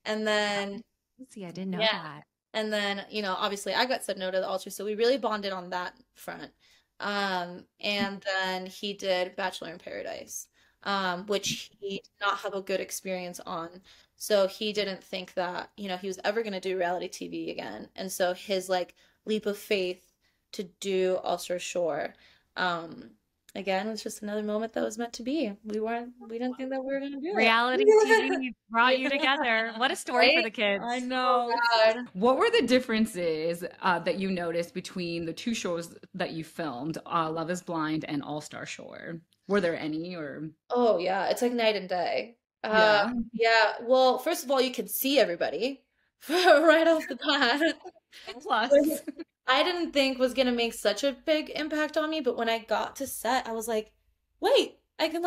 And then See, I didn't know yeah. that. And then, obviously I got said no to the altar, so we really bonded on that front. And then he did Bachelor in Paradise, which he did not have a good experience on. So he didn't think that, he was ever going to do reality TV again. And so his like leap of faith to do Ulster Shore, um, again, was just another moment that was meant to be. We didn't think that we were going to do Reality it. TV brought you together. What a story for Right? the kids. I Oh know. God. What were the differences that you noticed between the two shows that you filmed, Love is Blind and All Star Shore? Were there any or? Oh yeah, it's like night and day. Yeah. Yeah, well, first of all, you can see everybody right off the bat, which Plus. I didn't think was gonna make such a big impact on me, but when I got to set, I was like, wait, I can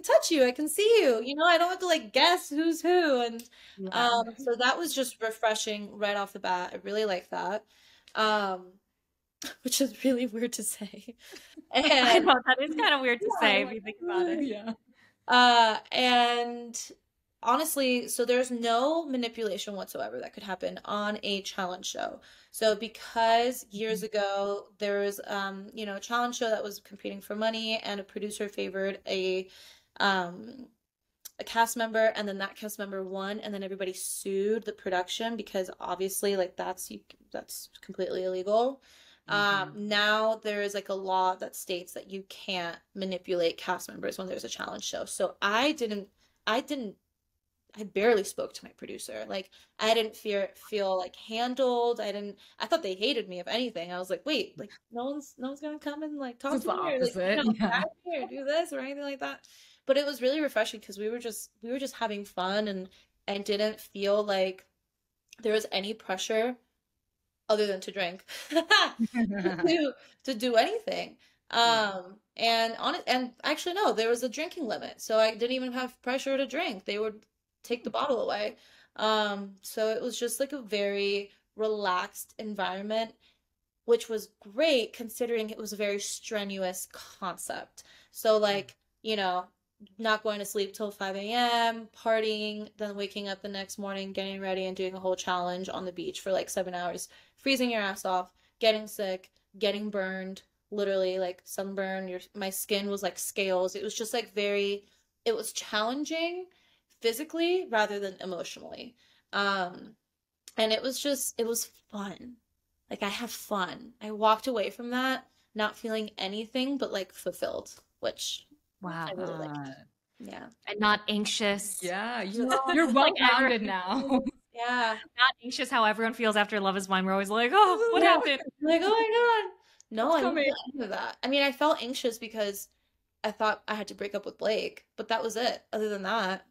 touch you, I can see you, I don't have to like guess who's who, and Yeah. so that was just refreshing right off the bat. I really like that. Um, which is really weird to say. I And know that is kind of weird to Yeah, say if like, you think about it. yeah. And honestly, so there's no manipulation whatsoever that could happen on a challenge show. So because years ago there was a challenge show that was competing for money and a producer favored um a cast member and then that cast member won and then everybody sued the production because obviously like that's completely illegal. Mhm. Now there is like a law that states that you can't manipulate cast members when there's a challenge show. So I didn't I barely spoke to my producer. Like I didn't feel like handled. I thought they hated me if anything. I was like, wait, like no one's gonna come and like talk It's to the me or like, opposite. Yeah. ask me or do this or anything like that. But it was really refreshing because we were just having fun and didn't feel like there was any pressure other than to drink to to do anything. Yeah. And actually no, there was a drinking limit, so I didn't even have pressure to drink. They would take the bottle away. So it was just like a very relaxed environment, which was great considering it was a very strenuous concept. So like, not going to sleep till 5 a.m., partying, then waking up the next morning, getting ready and doing a whole challenge on the beach for like 7 hours, freezing your ass off, getting sick, getting burned, literally like sunburn. My skin was like scales. It was just like it was challenging physically rather than emotionally. Um, and it was fun. Like I have fun. I walked away from that not feeling anything but like fulfilled, which I Wow. really liked. Uh, Yeah. And not anxious. yeah, No, you're Like well rounded now. yeah. not anxious how everyone feels after Love is Blind. We're always like, oh, what Yeah. happened? Like, oh my God. No, It's I didn't coming. feel any of that. I mean, I felt anxious because I thought I had to break up with Blake, but that was it. Other than that,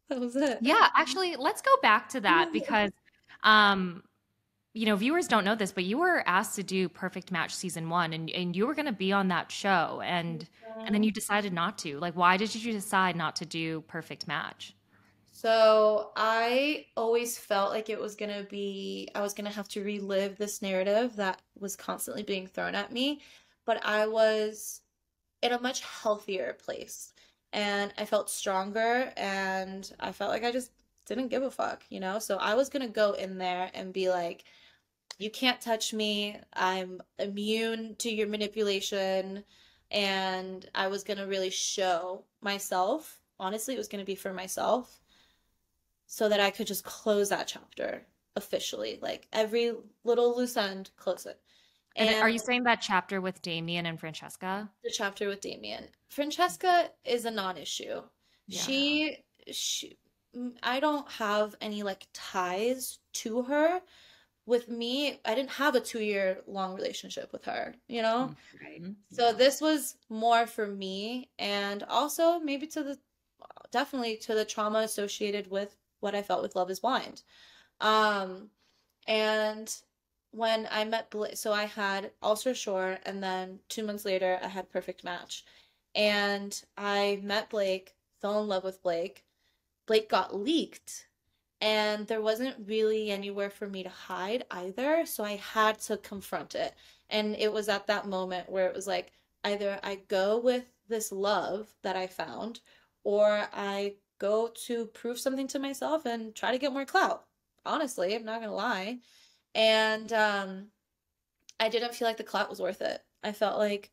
that was it. Yeah, actually, let's go back to that because um, viewers don't know this, but you were asked to do Perfect Match season 1 and you were going to be on that show and then you decided not to. Like, why did you decide not to do Perfect Match? So I always felt like I was gonna have to relive this narrative that was constantly being thrown at me, but I was in a much healthier place and I felt stronger and I felt like I just didn't give a fuck. So I was gonna go in there and be like, you can't touch me. I'm immune to your manipulation. And I was gonna really show myself. Honestly, it was gonna be for myself so that I could just close that chapter officially. Like every little loose end, close it. And And are you saying that chapter with Damien and Francesca? the chapter with Damien. Francesca is a non-issue. Yeah. She, I don't have any like ties to her. With me, I didn't have a 2 year long relationship with her, you know? Right. So this was more for me and also maybe definitely to the trauma associated with what I felt with Love is Blind. Um, and when I met Blake, so I had Ulcer Shore, and then 2 months later, I had Perfect Match. And I met Blake, fell in love with Blake. Blake got leaked, and there wasn't really anywhere for me to hide either. So I had to confront it. And it was at that moment where it was like either I go with this love that I found, or I go to prove something to myself and try to get more clout. Honestly, I'm not gonna lie. And I didn't feel like the clout was worth it. I felt like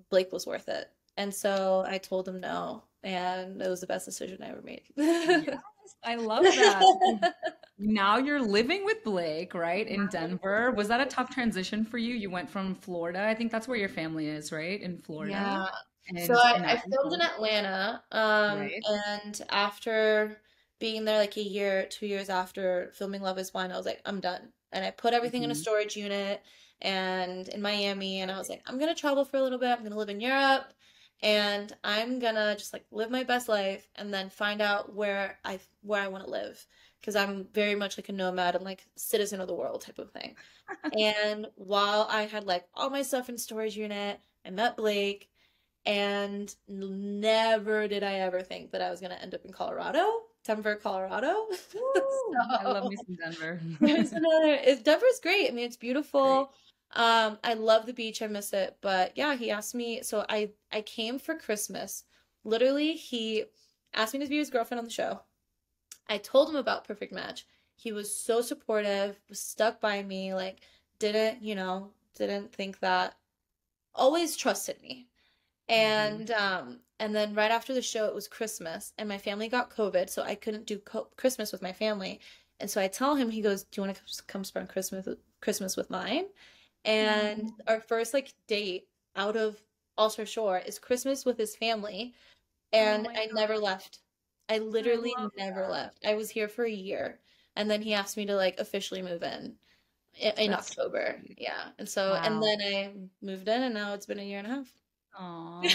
Blake was worth it. And so I told him no, and it was the best decision I ever made. Yes, I love that. Now you're living with Blake, right, in Denver. Was that a tough transition for you? You went from Florida. I think that's where your family is, right? In Florida. Yeah. So And I now, filmed in Atlanta, right? and after being there like a year, 2 years after filming Love is Blind, I was like, I'm done. And I put everything in a Mhm. storage unit and in Miami, and I was like, I'm gonna travel for a little bit. I'm gonna live in Europe, and I'm gonna just like live my best life, and then find out where I want to live, because I'm very much like a nomad and like citizen of the world type of thing. And while I had like all my stuff in storage unit, I met Blake. And never did I ever think that I was going to end up in Colorado, Denver, Colorado. Woo! I love So me some Denver. Denver's great. I mean, it's Great. beautiful. I love the beach. I miss it. But yeah, he asked me. So I came for Christmas. Literally, he asked me to be his girlfriend on the show. I told him about Perfect Match. He was so supportive, was stuck by me, like didn't think that, always trusted me. Mhm. And then right after the show, it was Christmas, and my family got COVID, so I couldn't do Christmas with my family. And so I tell him, he goes, "Do you want to come spend Christmas with mine?" And Oh, our first like date out of Ulster Shore is Christmas with his family, oh and my I never God. left. I I literally love never that. left. I was here for a year, and then he asked me to like officially move in That's so October. sweet. Yeah, and Wow. then I moved in, and now it's been a year and a half. Aw. In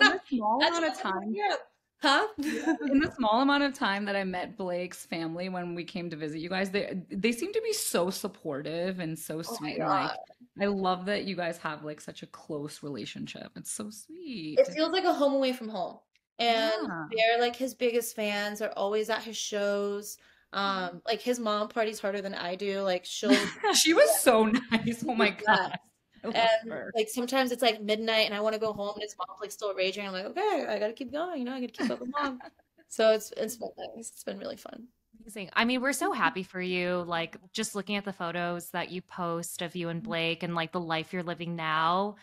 the small That's amount of why I'm in time, Europe. Huh? yeah, in the small amount of time that I met Blake's family when we came to visit you guys, they seem to be so supportive and so Oh my sweet, and like God. I love that you guys have like such a close relationship. It's so sweet. It feels like a home away from home. And Yeah. they're like his biggest fans, are always at his shows. Like his mom parties harder than I do. Like she'll, She was so nice. Oh my yeah. God. I love And her. like sometimes it's like midnight and I want to go home and his mom's like still raging. I'm like, okay, I gotta keep going, I gotta keep up with mom. So it's been nice. It's been really fun. Amazing. I mean, we're so happy for you. Like, just looking at the photos that you post of you and Blake and like the life you're living now,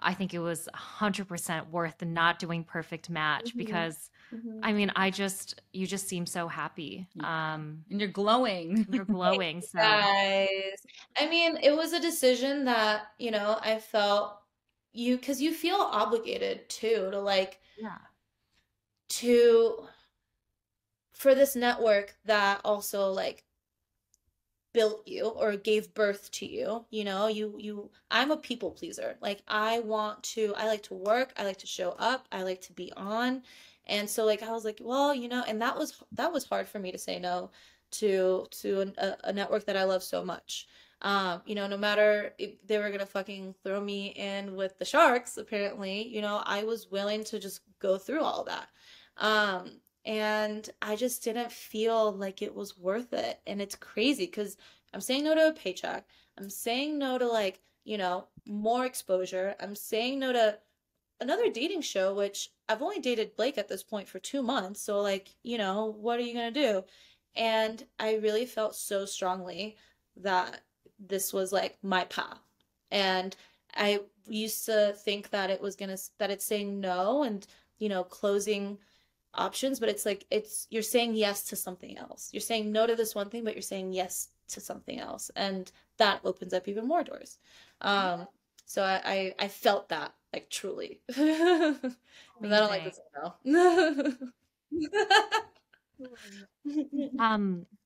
I think it was 100% worth not doing Perfect Match Hmm. because, Hmm. I mean, you just seem so happy. Yeah. And you're glowing. You're Thank glowing. you So, guys. I mean, it was a decision that, I felt because you feel obligated too to like yeah. to for this network that also like built you or gave birth to you, I'm a people pleaser. Like I like to work, I like to show up, I like to be on. And so like I was like, well, and that was hard for me to say no to a network that I love so much. No matter if they were gonna fucking throw me in with the sharks, apparently, I was willing to just go through all that. And I just didn't feel like it was worth it. And it's crazy because I'm saying no to a paycheck. I'm saying no to like, more exposure. I'm saying no to another dating show, which I've only dated Blake at this point for 2 months. So like, what are you gonna do? And I really felt so strongly that this was like my path. And I used to think that that it's saying no and, closing options, but it's like you're saying yes to something else. You're saying no to this one thing, but you're saying yes to something else. And that opens up even more doors. So I felt that like truly. Because I don't like this no.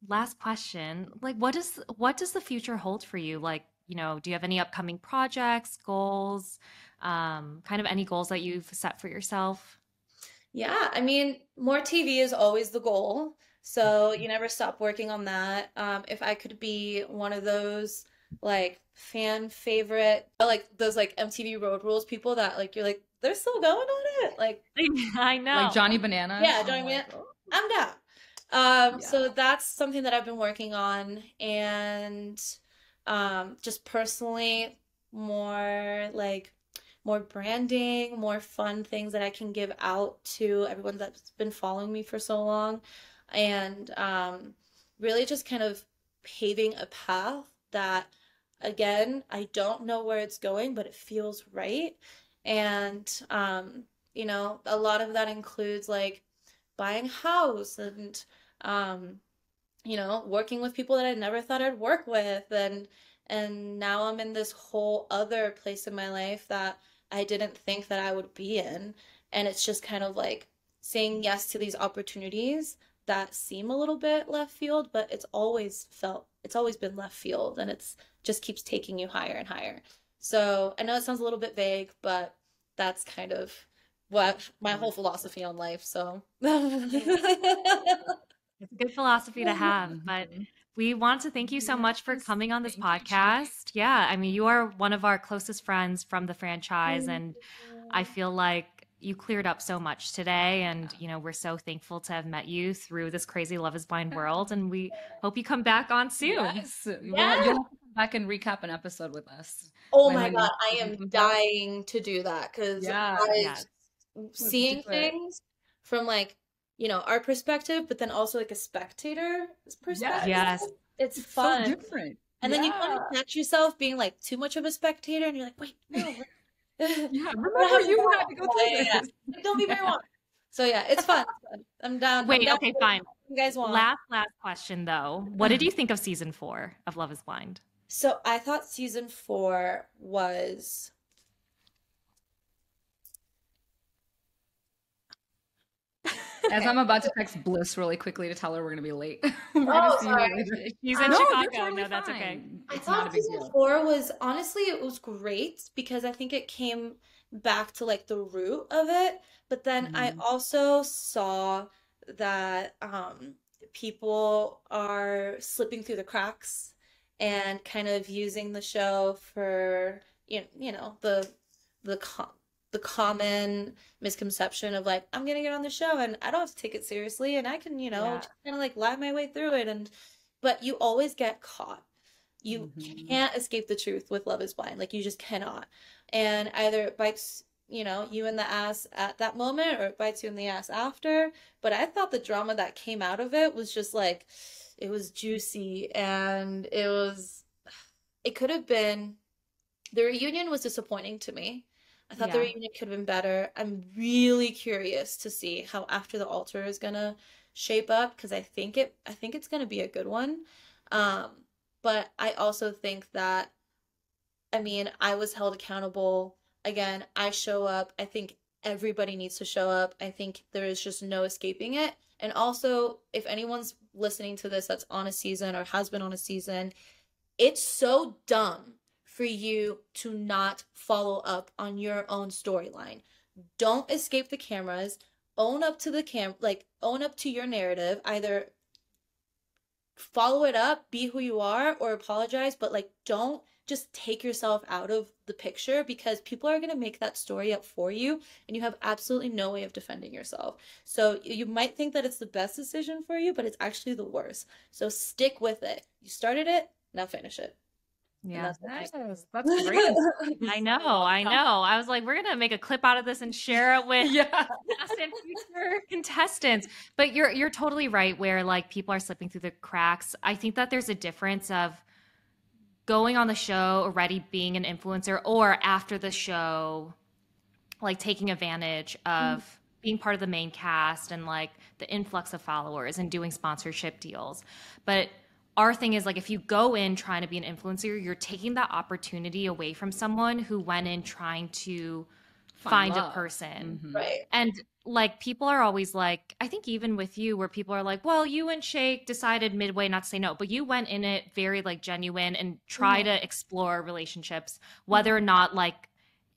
Last question. Like what does the future hold for you? Like, do you have any upcoming projects, goals, kind of any goals that you've set for yourself? Yeah, I mean, more TV is always the goal. So you never stop working on that. If I could be one of those like fan favorite, like those like MTV Road Rules people that like you're like they're still going on it. Like I Like know. Johnny Bananas. yeah, I'm Johnny like, Man, oh, I'm down. yeah. So that's something that I've been working on, and just personally, more like more branding, more fun things that I can give out to everyone that's been following me for so long, and really just kind of paving a path that, again, I don't know where it's going, but it feels right, and a lot of that includes like buying a house and um, working with people that I never thought I'd work with, and now I'm in this whole other place in my life that I didn't think that I would be in. And it's just kind of like saying yes to these opportunities that seem a little bit left field, but it's always been left field, and it's just keeps taking you higher and higher. So I know it sounds a little bit vague, but that's kind of what my whole philosophy on life. So It's a good philosophy to have, but Mhm. we want to thank you so much for Yes. coming on this Thank you, Gianni. podcast. Yeah, I mean, you are one of our closest friends from the franchise, and I feel like you cleared up so much today. And, we're so thankful to have met you through this crazy Love is Blind world. And we hope you come back on soon. Yes. Yeah. You'll have to come back and recap an episode with us Oh when my new God, I season am comes out. dying to do that because I Yes. Let's do seeing it. things from like, our perspective, but then also like a spectator's perspective. Yes. Yes. It's It's so fun. different. And then you kind Yeah. of catch yourself being like too much of a spectator, and you're like, wait, no, Yeah. what Remember, happened to you that? had to go Yeah, through yeah, yeah. this. Like, don't be very Yeah. wrong. So yeah, it's fun. It's fun. I'm down. I'm Wait, down okay, for fine. what you guys want. Last question though. What did you think of season 4 of Love is Blind? So I thought season 4 was As okay. I'm about to text Bliss really quickly to tell her we're gonna be late. We're gonna Oh, see her sorry. later. She's in No, you're Chicago. totally No, that's okay. fine. I It's not a thought big season deal. 4 was honestly it was great because I think it came back to like the root of it. But then I Mhm. also saw that people are slipping through the cracks and kind of using the show for the co the common misconception of like I'm gonna get on the show and I don't have to take it seriously and I can, Yeah. just kind of like lie my way through it, and but you always get caught. You Mhm. can't escape the truth with Love is Blind. Like you just cannot. And either it bites, you in the ass at that moment or it bites you in the ass after. But I thought the drama that came out of it was just like it was juicy, and it could have been the reunion was disappointing to me. I thought the Yeah. reunion could have been better. I'm really curious to see how After the Altar is gonna shape up because I think it's gonna be a good one. Um, but I also think that I mean, I was held accountable. Again, I show up. I think everybody needs to show up. I think there is just no escaping it. And also, if anyone's listening to this that's on a season or has been on a season, it's so dumb for you to not follow up on your own storyline. Don't escape the cameras. Own up to like own up to your narrative. Either follow it up, be who you are, or apologize, but like don't just take yourself out of the picture because people are going to make that story up for you and you have absolutely no way of defending yourself. So you might think that it's the best decision for you, but it's actually the worst. So stick with it. You started it, now finish it. And Yeah. that's what Yes, I'm that's great I advice. know, I love I know. that. I was like, we're gonna make a clip out of this and share it with Yeah. past and future contestants. But you're totally right where like people are slipping through the cracks. I think that there's a difference of going on the show already being an influencer, or after the show, like taking advantage of being part of the main cast and like the influx of followers and doing sponsorship deals. But our thing is, like, if you go in trying to be an influencer, you're taking that opportunity away from someone who went in trying to find a person. Right. And like, people are always like, I think even with you, where people are like, well, you and Shake decided midway not to say no, but you went in it very like genuine and try to explore relationships, whether or not like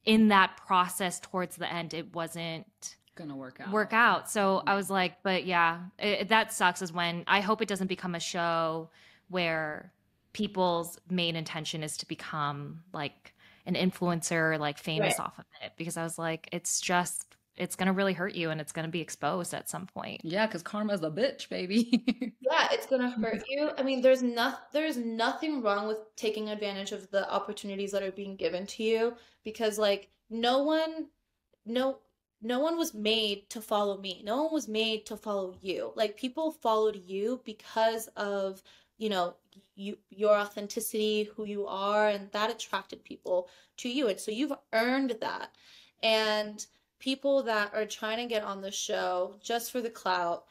in that process towards the end, it wasn't gonna work out. So I was like, but yeah, that sucks, is when I hope it doesn't become a show where people's main intention is to become like an influencer, like famous off of it, because I was like, it's going to really hurt you and it's going to be exposed at some point. Yeah, because karma's a bitch, baby. Yeah, it's gonna hurt you. I mean, there's nothing wrong with taking advantage of the opportunities that are being given to you, because like no one was made to follow me. No one was made to follow you. Like, people followed you because of, your authenticity, who you are, and that attracted people to you. And so you've earned that. And people that are trying to get on the show just for the clout,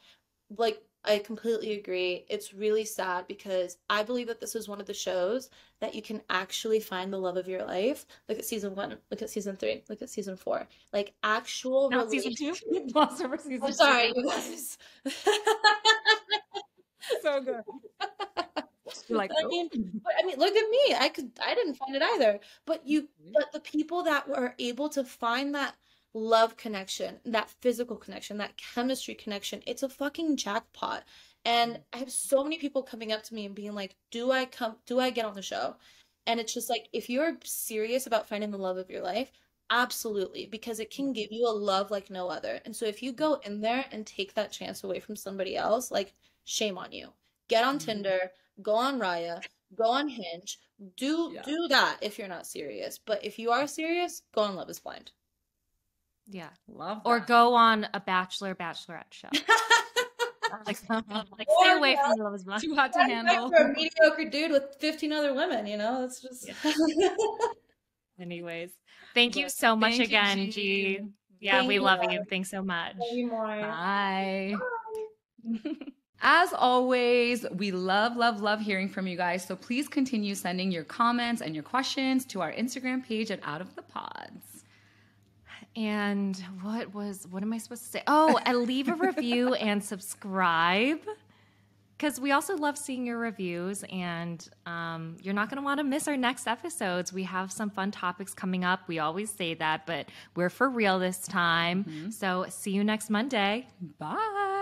like, I completely agree. It's really sad, because I believe that this is one of the shows that you can actually find the love of your life. Look at season 1, look at season 3, look at season 4. Like, actual Not season 2. Lost over season I'm sorry, you guys. So good. You're like, I mean, look at me. I didn't find it either. But the people that were able to find that love connection, that physical connection, that chemistry connection, it's a fucking jackpot. And I have so many people coming up to me and being like, do I get on the show? And it's just like, if you're serious about finding the love of your life, absolutely, because it can give you a love like no other. And so if you go in there and take that chance away from somebody else, like, shame on you. Get on Tinder, go on Raya, go on Hinge, do that if you're not serious. But if you are serious, go on Love is Blind. Yeah. Love that. Or go on a bachelorette show. like stay away from Love is Blind. Too hot to handle. For a mediocre dude with 15 other women, it's just... Anyways, thank you so much again, G. Yeah, we love you. Thanks so much. Love you more. Bye. As always, we love hearing from you guys. So please continue sending your comments and your questions to our Instagram page at Out of the Pods. And what am I supposed to say? Oh, and leave a review and subscribe, because we also love seeing your reviews, and you're not going to want to miss our next episodes. We have some fun topics coming up. We always say that, but we're for real this time. So see you next Monday. Bye.